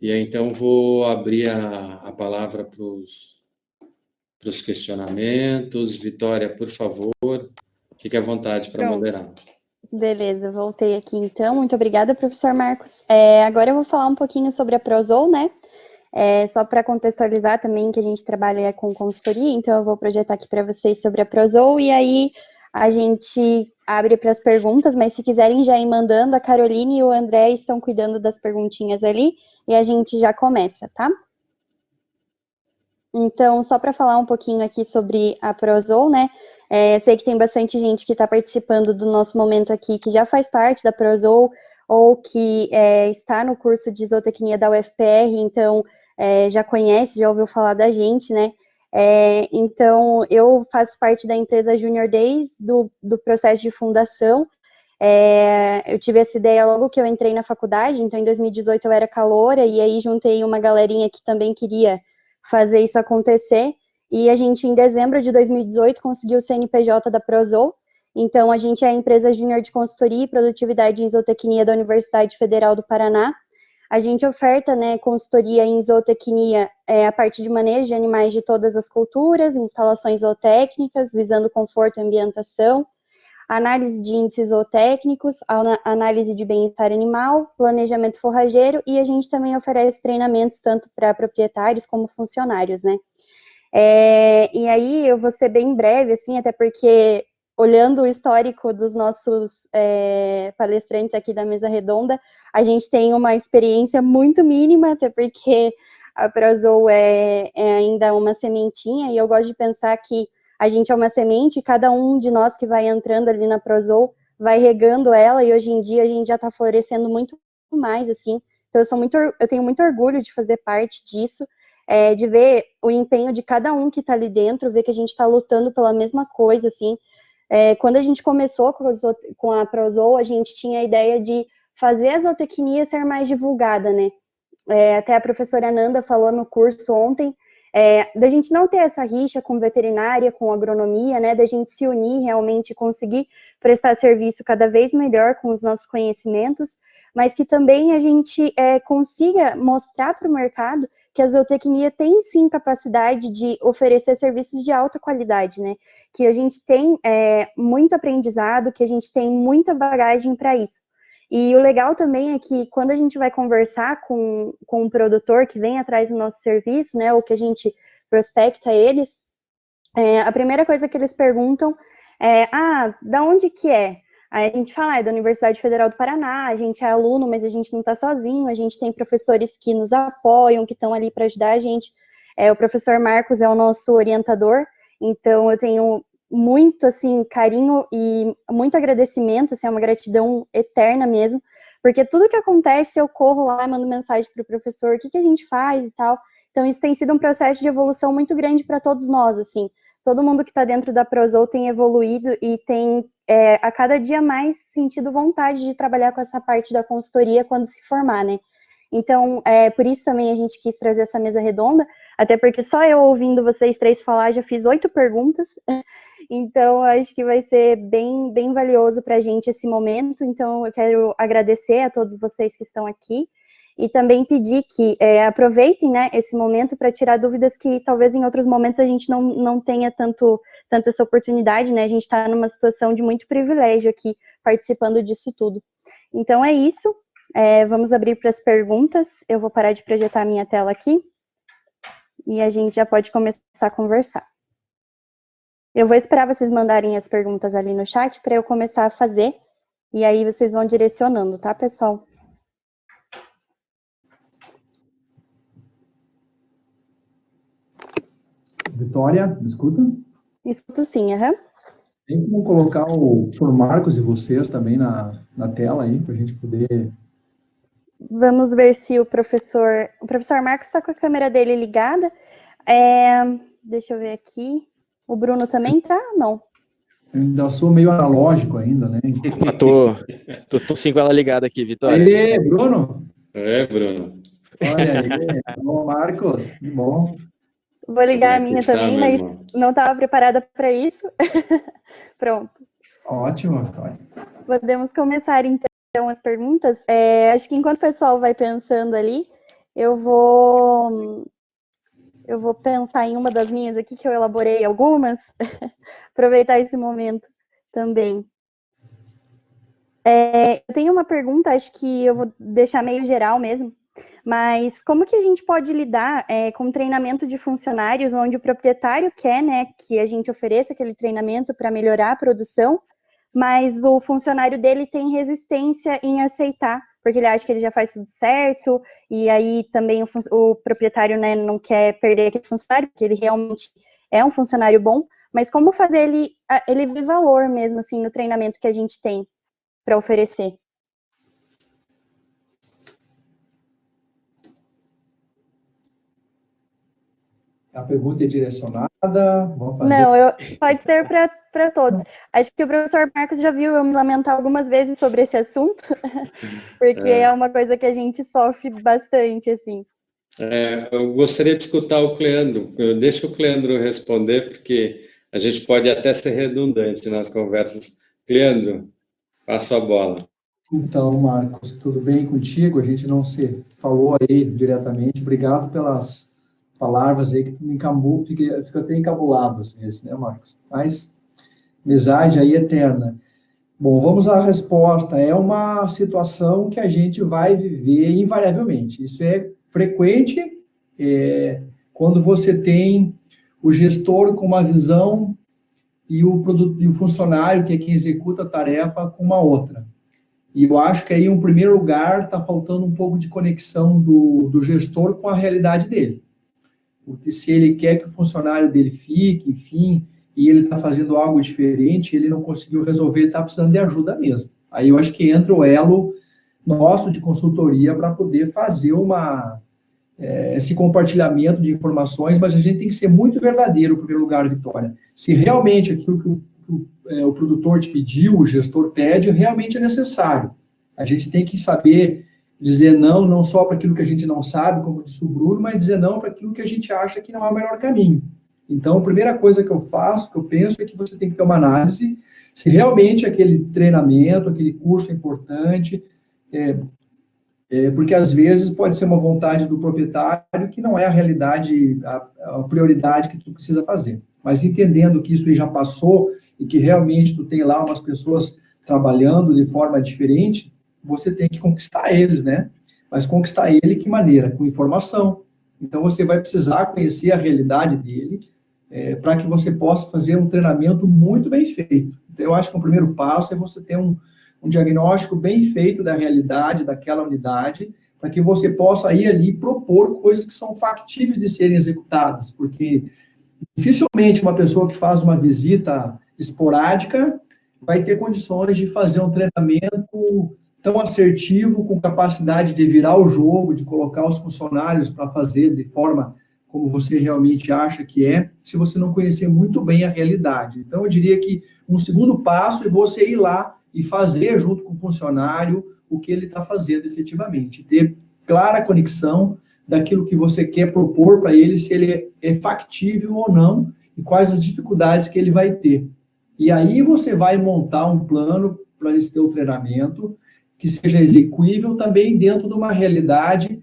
e aí, então vou abrir a palavra para os questionamentos. Vitória, por favor, fique à vontade para moderar. Beleza, voltei aqui então. Muito obrigada, professor Marcos. Agora eu vou falar um pouquinho sobre a Prozol, né? Só para contextualizar também que a gente trabalha com consultoria, então eu vou projetar aqui para vocês sobre a Prozol, e aí a gente abre para as perguntas, mas se quiserem já ir mandando, a Caroline e o André estão cuidando das perguntinhas ali, e a gente já começa, tá? Então, só para falar um pouquinho aqui sobre a Prozol, né? Eu sei que tem bastante gente que está participando do nosso momento aqui, que já faz parte da Prozol, ou que está no curso de isotecnia da UFPR, então já conhece, já ouviu falar da gente, né? Então, eu faço parte da empresa Junior desde do processo de fundação. Eu tive essa ideia logo que eu entrei na faculdade, então em 2018 eu era caloura, e aí juntei uma galerinha que também queria fazer isso acontecer, e a gente, em dezembro de 2018, conseguiu o CNPJ da Prozol. Então, a gente é a empresa júnior de consultoria e produtividade em isotecnia da Universidade Federal do Paraná. A gente oferta, né, consultoria em zootecnia a partir de manejo de animais de todas as culturas, instalações zootécnicas, visando conforto e ambientação, análise de índices zootécnicos, análise de bem-estar animal, planejamento forrageiro, e a gente também oferece treinamentos tanto para proprietários como funcionários, né? E aí eu vou ser bem breve, assim, até porque olhando o histórico dos nossos palestrantes aqui da mesa redonda, a gente tem uma experiência muito mínima, até porque a Prozol é ainda uma sementinha, e eu gosto de pensar que a gente é uma semente, e cada um de nós que vai entrando ali na Prozol vai regando ela, e hoje em dia a gente já está florescendo muito mais, assim. Então eu tenho muito orgulho de fazer parte disso, de ver o empenho de cada um que está ali dentro, ver que a gente está lutando pela mesma coisa, assim. Quando a gente começou com a Prozol, a gente tinha a ideia de fazer a zootecnia ser mais divulgada, né? Até a professora Nanda falou no curso ontem, da gente não ter essa rixa com veterinária, com agronomia, né, da gente se unir realmente e conseguir prestar serviço cada vez melhor com os nossos conhecimentos, mas que também a gente consiga mostrar para o mercado que a zootecnia tem sim capacidade de oferecer serviços de alta qualidade, né, que a gente tem muito aprendizado, que a gente tem muita bagagem para isso. E o legal também é que quando a gente vai conversar com um produtor que vem atrás do nosso serviço, né, ou que a gente prospecta eles, a primeira coisa que eles perguntam da onde que é? Aí a gente fala, é da Universidade Federal do Paraná, a gente é aluno, mas a gente não está sozinho, a gente tem professores que nos apoiam, que estão ali para ajudar a gente. O professor Marcos é o nosso orientador, então eu tenho muito, assim, carinho e muito agradecimento, assim, é uma gratidão eterna mesmo, porque tudo que acontece eu corro lá e mando mensagem para o professor, o que a gente faz e tal. Então isso tem sido um processo de evolução muito grande para todos nós, assim. Todo mundo que está dentro da Prozol tem evoluído e tem a cada dia mais sentido vontade de trabalhar com essa parte da consultoria quando se formar, né? Então, por isso também a gente quis trazer essa mesa redonda, até porque só eu ouvindo vocês três falar já fiz 8 perguntas, então acho que vai ser bem, bem valioso para a gente esse momento. Então eu quero agradecer a todos vocês que estão aqui e também pedir que aproveitem, né, esse momento para tirar dúvidas que talvez em outros momentos a gente não tenha tanto essa oportunidade, né, a gente está numa situação de muito privilégio aqui participando disso tudo. Então é isso, vamos abrir para as perguntas, eu vou parar de projetar a minha tela aqui e a gente já pode começar a conversar. Eu vou esperar vocês mandarem as perguntas ali no chat para eu começar a fazer, e aí vocês vão direcionando, tá, pessoal? Vitória, me escuta? Escuto sim, aham. Tem como colocar o professor Marcos e vocês também na tela aí, para a gente poder... Vamos ver se o professor Marcos está com a câmera dele ligada. Deixa eu ver aqui. O Bruno também tá? Não. Eu ainda sou meio analógico ainda, né? Tô sim com ela ligada aqui, Vitória. Aê, Bruno! Bruno. Olha aí, ô Marcos, que bom. Vou Como ligar é a que minha está, também, meu mas irmão? não estava preparada para isso. Pronto. Ótimo, Vitória. Podemos começar então as perguntas. Acho que enquanto o pessoal vai pensando ali, eu vou pensar em uma das minhas aqui, que eu elaborei algumas, aproveitar esse momento também. Eu tenho uma pergunta, acho que eu vou deixar meio geral mesmo, mas como que a gente pode lidar com treinamento de funcionários, onde o proprietário quer, né, que a gente ofereça aquele treinamento para melhorar a produção, mas o funcionário dele tem resistência em aceitar, porque ele acha que ele já faz tudo certo, e aí também o proprietário, né, não quer perder aquele funcionário, porque ele realmente é um funcionário bom, mas como fazer ele ver valor mesmo, assim, no treinamento que a gente tem para oferecer? A pergunta é direcionada, vamos fazer... Não, pode ser para todos. Acho que o professor Marcos já viu eu me lamentar algumas vezes sobre esse assunto, porque é uma coisa que a gente sofre bastante, assim. Eu gostaria de escutar o Cleandro. Deixa o Cleandro responder, porque a gente pode até ser redundante nas conversas. Cleandro, passo a bola. Então, Marcos, tudo bem contigo? A gente não se falou aí diretamente. Obrigado pelas palavras aí que tu me encabula, fica até encabulado às vezes, né, Marcos? Mas amizade aí eterna. Bom, vamos à resposta. É uma situação que a gente vai viver invariavelmente. Isso é frequente quando você tem o gestor com uma visão e o funcionário, que é quem executa a tarefa, com uma outra. E eu acho que aí, em primeiro lugar, está faltando um pouco de conexão do gestor com a realidade dele. Porque se ele quer que o funcionário dele fique, enfim, e ele está fazendo algo diferente, ele não conseguiu resolver, ele está precisando de ajuda mesmo. Aí eu acho que entra o elo nosso de consultoria para poder fazer esse compartilhamento de informações, mas a gente tem que ser muito verdadeiro, em primeiro lugar, Vitória. Se realmente aquilo que o produtor te pediu, o gestor pede, realmente é necessário. A gente tem que saber dizer não, não só para aquilo que a gente não sabe, como disse o Bruno, mas dizer não para aquilo que a gente acha que não é o melhor caminho. Então, a primeira coisa que eu faço, que eu penso, é que você tem que ter uma análise se realmente aquele treinamento, aquele curso é importante, porque às vezes pode ser uma vontade do proprietário que não é a realidade, a prioridade que tu precisa fazer. Mas entendendo que isso aí já passou e que realmente tu tem lá umas pessoas trabalhando de forma diferente, você tem que conquistar eles, né? Mas conquistar ele que maneira? Com informação. Então você vai precisar conhecer a realidade dele para que você possa fazer um treinamento muito bem feito. Então eu acho que o primeiro passo é você ter um diagnóstico bem feito da realidade daquela unidade, para que você possa ir ali propor coisas que são factíveis de serem executadas, porque dificilmente uma pessoa que faz uma visita esporádica vai ter condições de fazer um treinamento tão assertivo, com capacidade de virar o jogo, de colocar os funcionários para fazer de forma como você realmente acha que é, se você não conhecer muito bem a realidade. Então, eu diria que um segundo passo é você ir lá e fazer junto com o funcionário o que ele está fazendo efetivamente. Ter clara conexão daquilo que você quer propor para ele, se ele é factível ou não, e quais as dificuldades que ele vai ter. E aí você vai montar um plano para esse teu treinamento, que seja execuível também dentro de uma realidade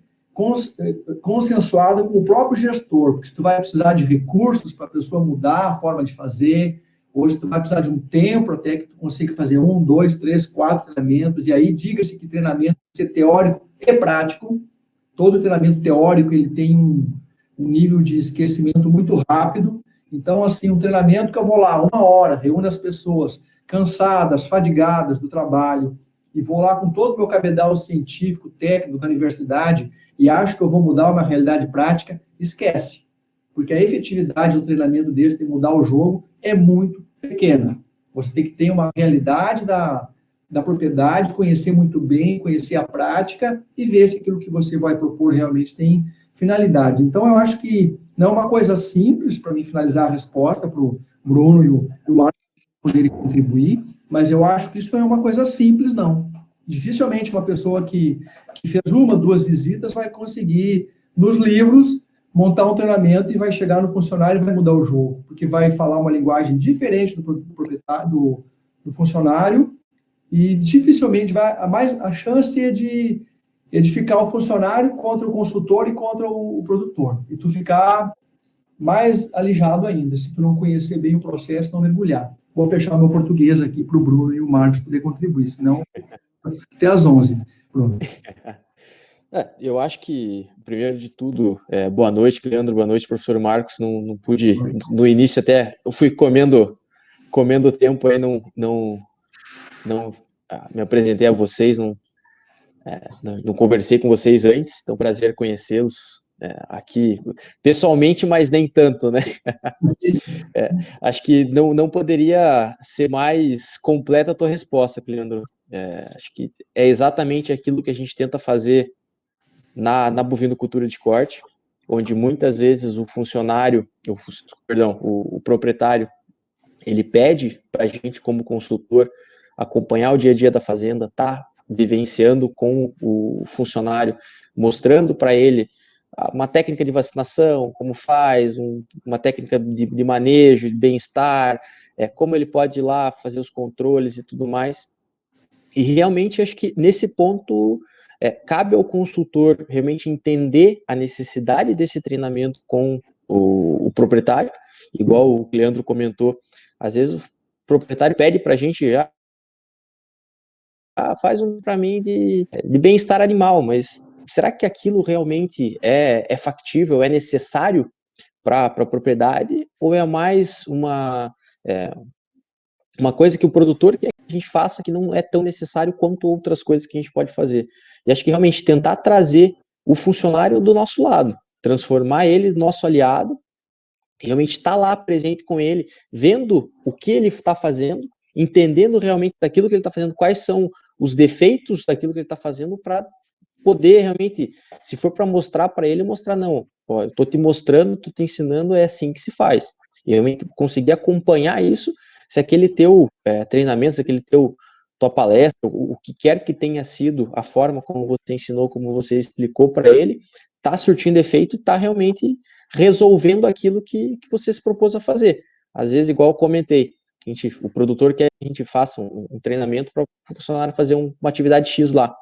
consensuada com o próprio gestor, porque se tu vai precisar de recursos para a pessoa mudar a forma de fazer, hoje tu vai precisar de um tempo até que tu consiga fazer 1, 2, 3, 4 treinamentos, e aí diga-se que treinamento tem que ser teórico e prático. Todo treinamento teórico, ele tem um nível de esquecimento muito rápido. Então, assim, um treinamento que eu vou lá 1 hora, reúno as pessoas cansadas, fadigadas do trabalho, e vou lá com todo o meu cabedal científico, técnico da universidade, e acho que eu vou mudar uma realidade prática, esquece. porque a efetividade do treinamento desse de mudar o jogo é muito pequena. Você tem que ter uma realidade da propriedade, conhecer muito bem, conhecer a prática e ver se aquilo que você vai propor realmente tem finalidade. Então, eu acho que não é uma coisa simples para mim finalizar a resposta para o Bruno e o Marcos poderem contribuir, mas eu acho que isso não é uma coisa simples, não. Dificilmente uma pessoa que fez 1, 2 visitas vai conseguir, nos livros, montar um treinamento e vai chegar no funcionário e vai mudar o jogo, porque vai falar uma linguagem diferente do proprietário, do funcionário, e dificilmente a chance é de ficar o funcionário contra o consultor e contra o produtor, e tu ficar mais alijado ainda, se tu não conhecer bem o processo, não mergulhar. Vou fechar meu português aqui para o Bruno e o Marcos poder contribuir, senão até às 11, Bruno. Eu acho que, primeiro de tudo, boa noite, Leandro, boa noite, professor Marcos. Não pude, no início até, eu fui comendo tempo aí, não me apresentei a vocês, não conversei com vocês antes, então prazer conhecê-los aqui pessoalmente, mas nem tanto, né? Acho que não poderia ser mais completa a tua resposta, Leandro. Acho que é exatamente aquilo que a gente tenta fazer na bovinocultura de corte, onde muitas vezes o proprietário, ele pede para a gente, como consultor, acompanhar o dia a dia da fazenda, tá vivenciando com o funcionário, mostrando para ele uma técnica de vacinação, como faz, uma técnica de manejo, de bem-estar, como ele pode ir lá fazer os controles e tudo mais. E realmente acho que nesse ponto cabe ao consultor realmente entender a necessidade desse treinamento com o proprietário, igual o Leandro comentou, às vezes o proprietário pede para a gente faz para mim de bem-estar animal, mas será que aquilo realmente é factível, é necessário para a propriedade, ou é mais uma coisa que o produtor quer que a gente faça que não é tão necessário quanto outras coisas que a gente pode fazer? E acho que realmente tentar trazer o funcionário do nosso lado, transformar ele nosso aliado, realmente estar lá presente com ele, vendo o que ele está fazendo, entendendo realmente daquilo que ele está fazendo, quais são os defeitos daquilo que ele está fazendo, para poder realmente, se for para mostrar para ele, mostrar, não, ó, eu estou te mostrando, estou te ensinando, é assim que se faz. E realmente conseguir acompanhar isso, se aquele teu treinamento, se aquele tua palestra, o que quer que tenha sido a forma como você ensinou, como você explicou para ele, está surtindo efeito e está realmente resolvendo aquilo que você se propôs a fazer. Às vezes, igual eu comentei, o produtor quer que a gente faça um treinamento para o funcionário fazer uma atividade X lá.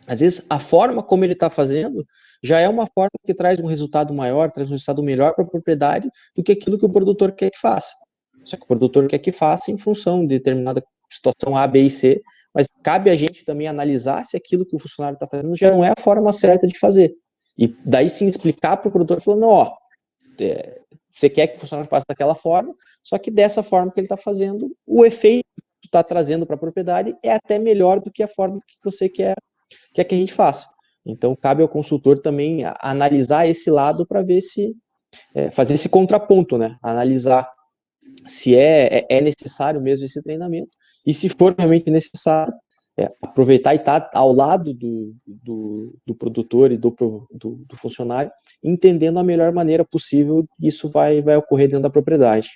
Às vezes, a forma como ele está fazendo já é uma forma que traz um resultado maior, traz um resultado melhor para a propriedade do que aquilo que o produtor quer que faça. Só que o produtor quer que faça em função de determinada situação A, B e C, mas cabe a gente também analisar se aquilo que o funcionário está fazendo já não é a forma certa de fazer. E daí sim explicar para o produtor, falando, não, você quer que o funcionário faça daquela forma, só que dessa forma que ele está fazendo, o efeito que está trazendo para a propriedade é até melhor do que a forma que você quer que a gente faça. Então, cabe ao consultor também analisar esse lado para ver se fazer esse contraponto, né? Analisar se é necessário mesmo esse treinamento e, se for realmente necessário, aproveitar e estar ao lado do produtor e do funcionário, entendendo a melhor maneira possível que isso vai ocorrer dentro da propriedade.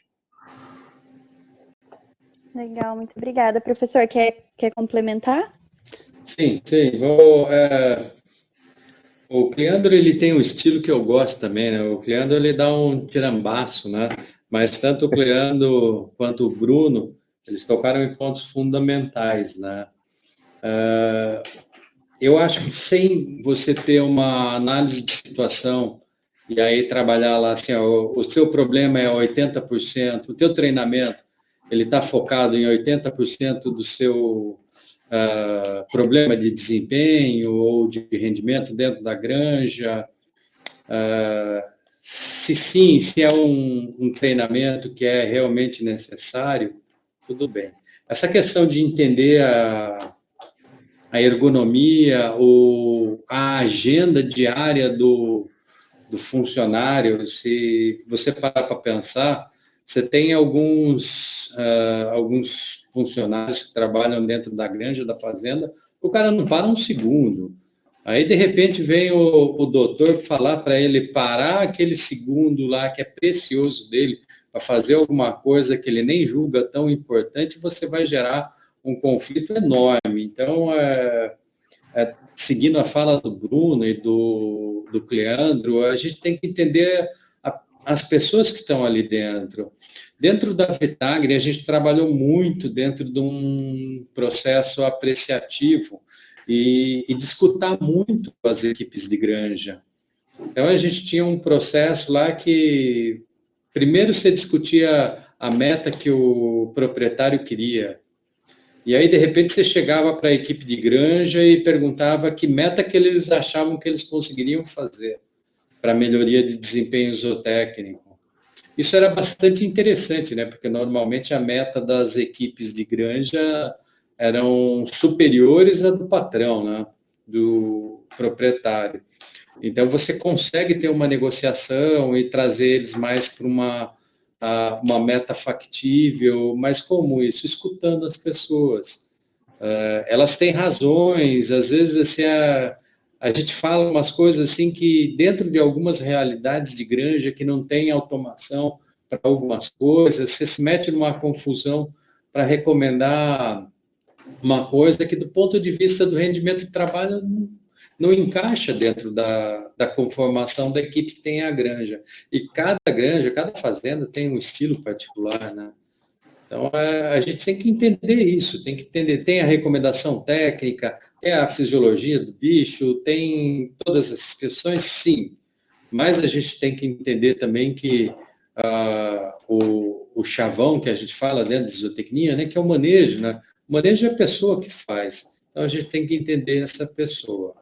Legal, muito obrigada. Professor, quer complementar? Sim. O Cleandro, ele tem um estilo que eu gosto também, né? O Cleandro, ele dá um tirambaço, né? Mas tanto o Cleandro quanto o Bruno, eles tocaram em pontos fundamentais, né? Eu acho que sem você ter uma análise de situação e aí trabalhar lá assim, o seu problema é 80%, o teu treinamento, ele está focado em 80% do seu problema de desempenho ou de rendimento dentro da granja. Se é um treinamento que é realmente necessário, tudo bem. Essa questão de entender a ergonomia ou a agenda diária do do funcionário, se você parar para pensar, você tem alguns funcionários que trabalham dentro da granja, da fazenda, o cara não para um segundo. Aí, de repente, vem o doutor falar para ele parar aquele segundo lá, que é precioso dele, para fazer alguma coisa que ele nem julga tão importante, você vai gerar um conflito enorme. Então, seguindo a fala do Bruno e do Cleandro, a gente tem que entender as pessoas que estão ali dentro. Dentro da Vitagre, a gente trabalhou muito dentro de um processo apreciativo e de escutar muito as equipes de granja. Então, a gente tinha um processo lá que, primeiro, você discutia a meta que o proprietário queria. E aí, de repente, você chegava para a equipe de granja e perguntava que meta que eles achavam que eles conseguiriam fazer para melhoria de desempenho zootécnico. Isso era bastante interessante, né? Porque normalmente a meta das equipes de granja eram superiores à do patrão, né? Do proprietário. Então, você consegue ter uma negociação e trazer eles mais para uma meta factível, mas como isso? Escutando as pessoas. Elas têm razões, às vezes assim, a gente fala umas coisas assim que dentro de algumas realidades de granja que não tem automação para algumas coisas, você se mete numa confusão para recomendar uma coisa que do ponto de vista do rendimento de trabalho não encaixa dentro da conformação da equipe que tem a granja. E cada granja, cada fazenda tem um estilo particular, né? Então, a gente tem que entender isso, tem que entender, tem a recomendação técnica, tem a fisiologia do bicho, tem todas essas questões, sim, mas a gente tem que entender também que o chavão que a gente fala dentro de zootecnia, né, que é o manejo, né? O manejo é a pessoa que faz, então a gente tem que entender essa pessoa.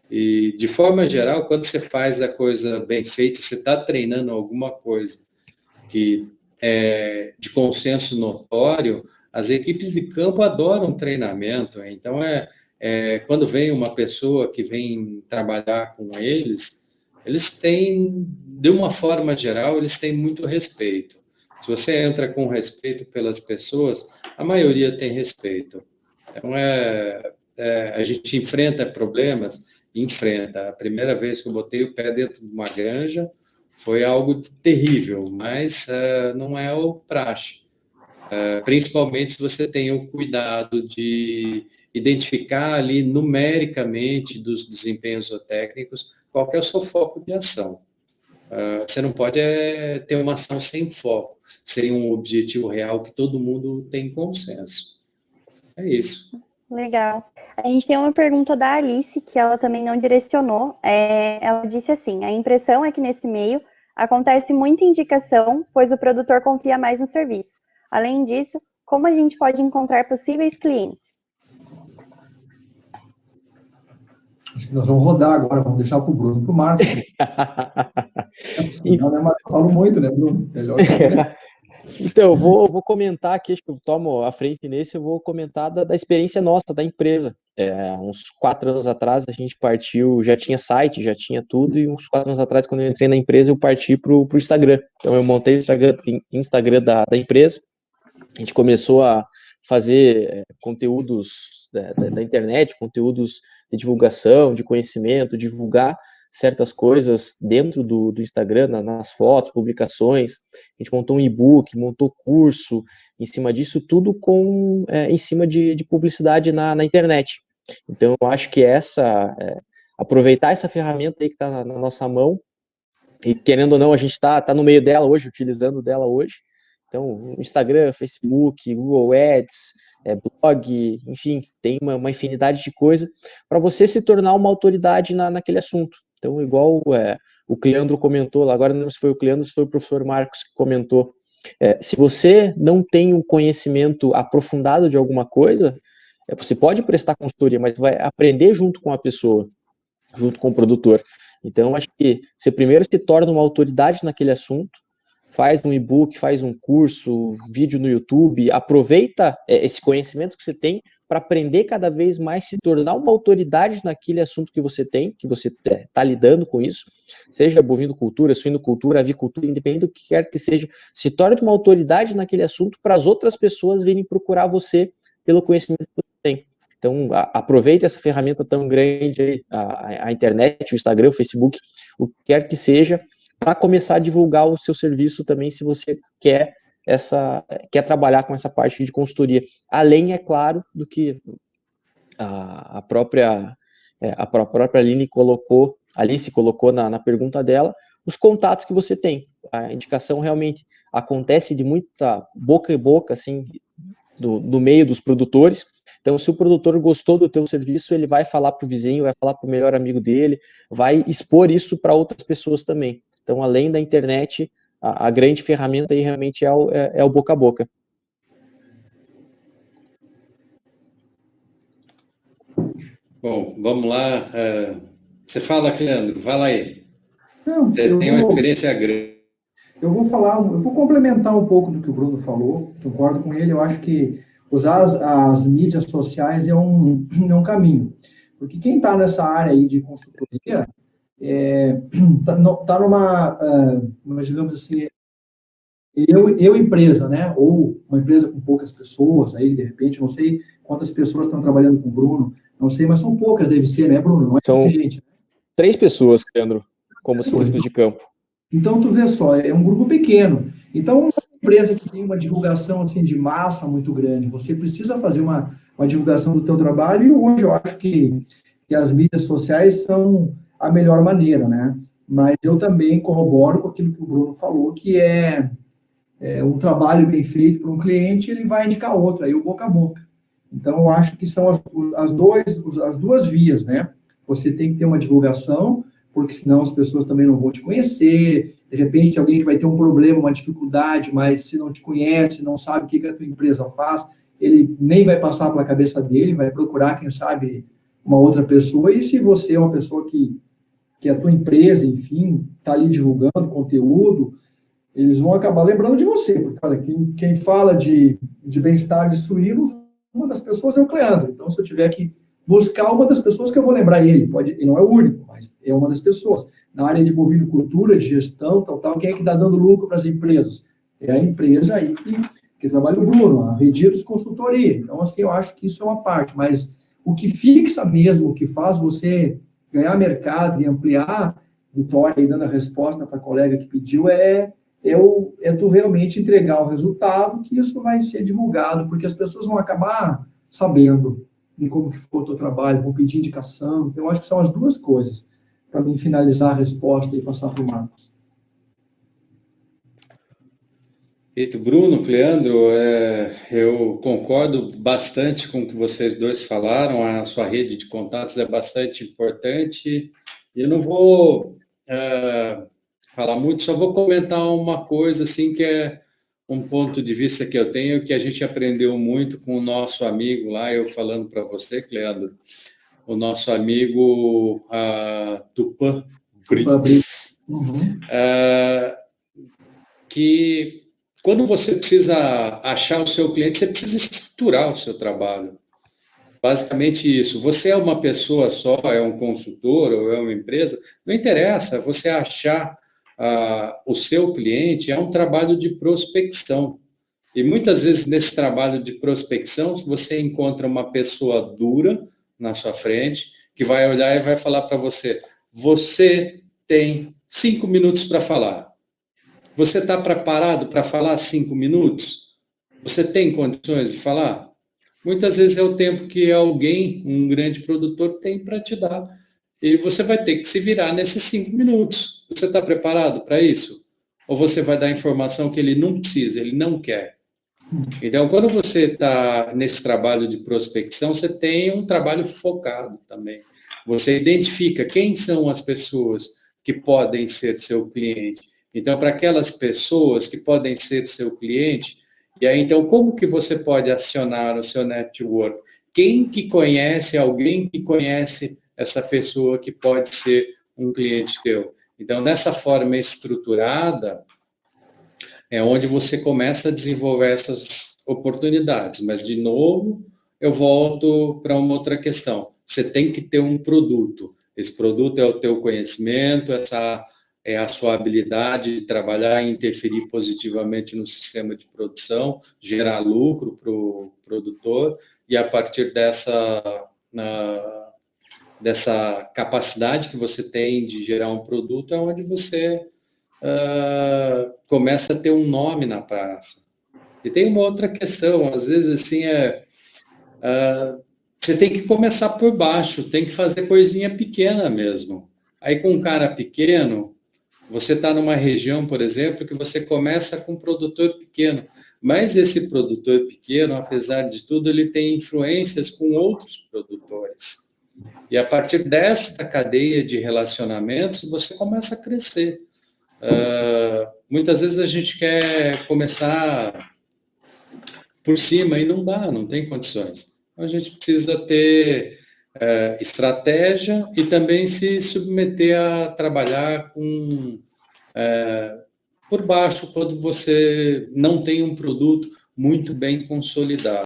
E, de forma geral, quando você faz a coisa bem feita, você está treinando alguma coisa que de consenso notório, as equipes de campo adoram treinamento. Então, quando vem uma pessoa que vem trabalhar com eles têm, de uma forma geral, eles têm muito respeito. Se você entra com respeito pelas pessoas, a maioria tem respeito. Então, a gente enfrenta problemas, enfrenta. A primeira vez que eu botei o pé dentro de uma granja, foi algo terrível, mas não é o praxe. Principalmente se você tem o cuidado de identificar ali numericamente dos desempenhos zootécnicos qual que é o seu foco de ação. Você não pode ter uma ação sem foco, sem um objetivo real que todo mundo tem consenso. É isso. Legal. A gente tem uma pergunta da Alice, que ela também não direcionou. Ela disse assim: a impressão é que nesse meio acontece muita indicação, pois o produtor confia mais no serviço. Além disso, como a gente pode encontrar possíveis clientes? Acho que nós vamos rodar agora, vamos deixar para o Bruno e para o Marcos. Não, né, mas eu falo muito, né, Bruno? Melhor que Então, eu vou comentar aqui, acho que eu tomo a frente nesse, eu vou comentar da experiência nossa, da empresa. Uns 4 anos atrás, a gente partiu, já tinha site, já tinha tudo, e uns 4 anos atrás, quando eu entrei na empresa, eu parti pro Instagram. Então, eu montei o Instagram da empresa, a gente começou a fazer conteúdos da internet, conteúdos de divulgação, de conhecimento, divulgar certas coisas dentro do Instagram, nas fotos, publicações. A gente montou um e-book, montou curso em cima disso, tudo em cima de publicidade na internet. Então, eu acho que aproveitar essa ferramenta aí que está na nossa mão, e querendo ou não, a gente está no meio dela hoje, utilizando dela hoje. Então, Instagram, Facebook, Google Ads, blog, enfim, tem uma infinidade de coisa para você se tornar uma autoridade naquele assunto. Então, igual o Cleandro comentou, agora não sei se foi o Cleandro, se foi o professor Marcos que comentou, se você não tem um conhecimento aprofundado de alguma coisa, você pode prestar consultoria, mas vai aprender junto com a pessoa, junto com o produtor. Então, acho que você primeiro se torna uma autoridade naquele assunto, faz um e-book, faz um curso, vídeo no YouTube, aproveita esse conhecimento que você tem para aprender cada vez mais, se tornar uma autoridade naquele assunto que você tem, que você está lidando com isso, seja bovinocultura, suinocultura, avicultura, independente do que quer que seja, se torne uma autoridade naquele assunto para as outras pessoas virem procurar você pelo conhecimento que você tem. Então, aproveite essa ferramenta tão grande aí, a internet, o Instagram, o Facebook, o que quer que seja, para começar a divulgar o seu serviço também, se você quer trabalhar com essa parte de consultoria. Além, é claro, do que a própria Alice colocou na pergunta dela, os contatos que você tem. A indicação realmente acontece de muita boca em boca, assim, do meio dos produtores. Então, se o produtor gostou do teu serviço, ele vai falar para o vizinho, vai falar para o melhor amigo dele, vai expor isso para outras pessoas também. Então, além da internet, a grande ferramenta aí realmente é o boca a boca. Bom, vamos lá. Você fala, Leandro, vai lá aí. Não, Você tem uma experiência grande. Eu vou complementar um pouco do que o Bruno falou, concordo com ele, eu acho que usar as mídias sociais é um caminho, porque quem está nessa área aí de consultoria está numa, digamos assim, eu empresa, né, ou uma empresa com poucas pessoas, aí de repente, não sei quantas pessoas estão trabalhando com o Bruno, não sei, mas são poucas, deve ser, né, Bruno? Não é São gente. 3 pessoas, Leandro, como técnicos de campo. Então, tu vê só, é um grupo pequeno. Então, uma empresa que tem uma divulgação assim, de massa muito grande, você precisa fazer uma divulgação do teu trabalho, e hoje eu acho que as mídias sociais são a melhor maneira, né? Mas eu também corroboro com aquilo que o Bruno falou, que é um trabalho bem feito para um cliente, ele vai indicar outro, aí o boca a boca. Então, eu acho que são as duas vias, né? Você tem que ter uma divulgação, porque senão as pessoas também não vão te conhecer, de repente alguém que vai ter um problema, uma dificuldade, mas se não te conhece, não sabe o que a tua empresa faz, ele nem vai passar pela cabeça dele, vai procurar, quem sabe, uma outra pessoa, e se você é uma pessoa que a tua empresa, enfim, está ali divulgando conteúdo, eles vão acabar lembrando de você, porque, olha, quem fala de bem-estar de suínos, uma das pessoas é o Cleandro, então se eu tiver que buscar uma das pessoas que eu vou lembrar ele não é o único, mas é uma das pessoas. Na área de bovinocultura, de gestão, tal, quem é que está dando lucro para as empresas? É a empresa aí que trabalha o Bruno, a Reditos Consultoria. Então, assim, eu acho que isso é uma parte, mas o que fixa mesmo, o que faz você ganhar mercado e ampliar, Vitória, aí dando a resposta para a colega que pediu, é tu realmente entregar o resultado, que isso vai ser divulgado, porque as pessoas vão acabar sabendo de como que foi o teu trabalho, vão pedir indicação. Então, eu acho que são as duas coisas, para mim finalizar a resposta e passar para o Marcos. Eito, Bruno, Cleandro, eu concordo bastante com o que vocês dois falaram, a sua rede de contatos é bastante importante, e eu não vou falar muito, só vou comentar uma coisa, assim, que é um ponto de vista que eu tenho, que a gente aprendeu muito com o nosso amigo lá, eu falando para você, Cleandro, o nosso amigo Tupã Brits, que quando você precisa achar o seu cliente, você precisa estruturar o seu trabalho. Basicamente isso. Você é uma pessoa só, é um consultor ou é uma empresa, não interessa, você achar o seu cliente é um trabalho de prospecção. E muitas vezes nesse trabalho de prospecção, você encontra uma pessoa dura na sua frente, que vai olhar e vai falar para você, você tem 5 minutos para falar. Você está preparado para falar 5 minutos? Você tem condições de falar? Muitas vezes é o tempo que alguém, um grande produtor, tem para te dar. E você vai ter que se virar nesses 5 minutos. Você está preparado para isso? Ou você vai dar informação que ele não precisa, ele não quer? Então, quando você está nesse trabalho de prospecção, você tem um trabalho focado também. Você identifica quem são as pessoas que podem ser seu cliente. Então, para aquelas pessoas que podem ser seu cliente, e aí, então, como que você pode acionar o seu network? Quem que conhece alguém que conhece essa pessoa que pode ser um cliente teu? Então, dessa forma estruturada, é onde você começa a desenvolver essas oportunidades. Mas, de novo, eu volto para uma outra questão. Você tem que ter um produto. Esse produto é o teu conhecimento, essa é a sua habilidade de trabalhar e interferir positivamente no sistema de produção, gerar lucro para o produtor, e a partir dessa capacidade que você tem de gerar um produto é onde você começa a ter um nome na praça. E tem uma outra questão, às vezes assim, você tem que começar por baixo, tem que fazer coisinha pequena mesmo. Aí com um cara pequeno, você está numa região, por exemplo, que você começa com um produtor pequeno, mas esse produtor pequeno, apesar de tudo, ele tem influências com outros produtores. E a partir dessa cadeia de relacionamentos, você começa a crescer. Muitas vezes a gente quer começar por cima e não dá, não tem condições. A gente precisa ter estratégia e também se submeter a trabalhar por baixo quando você não tem um produto muito bem consolidado.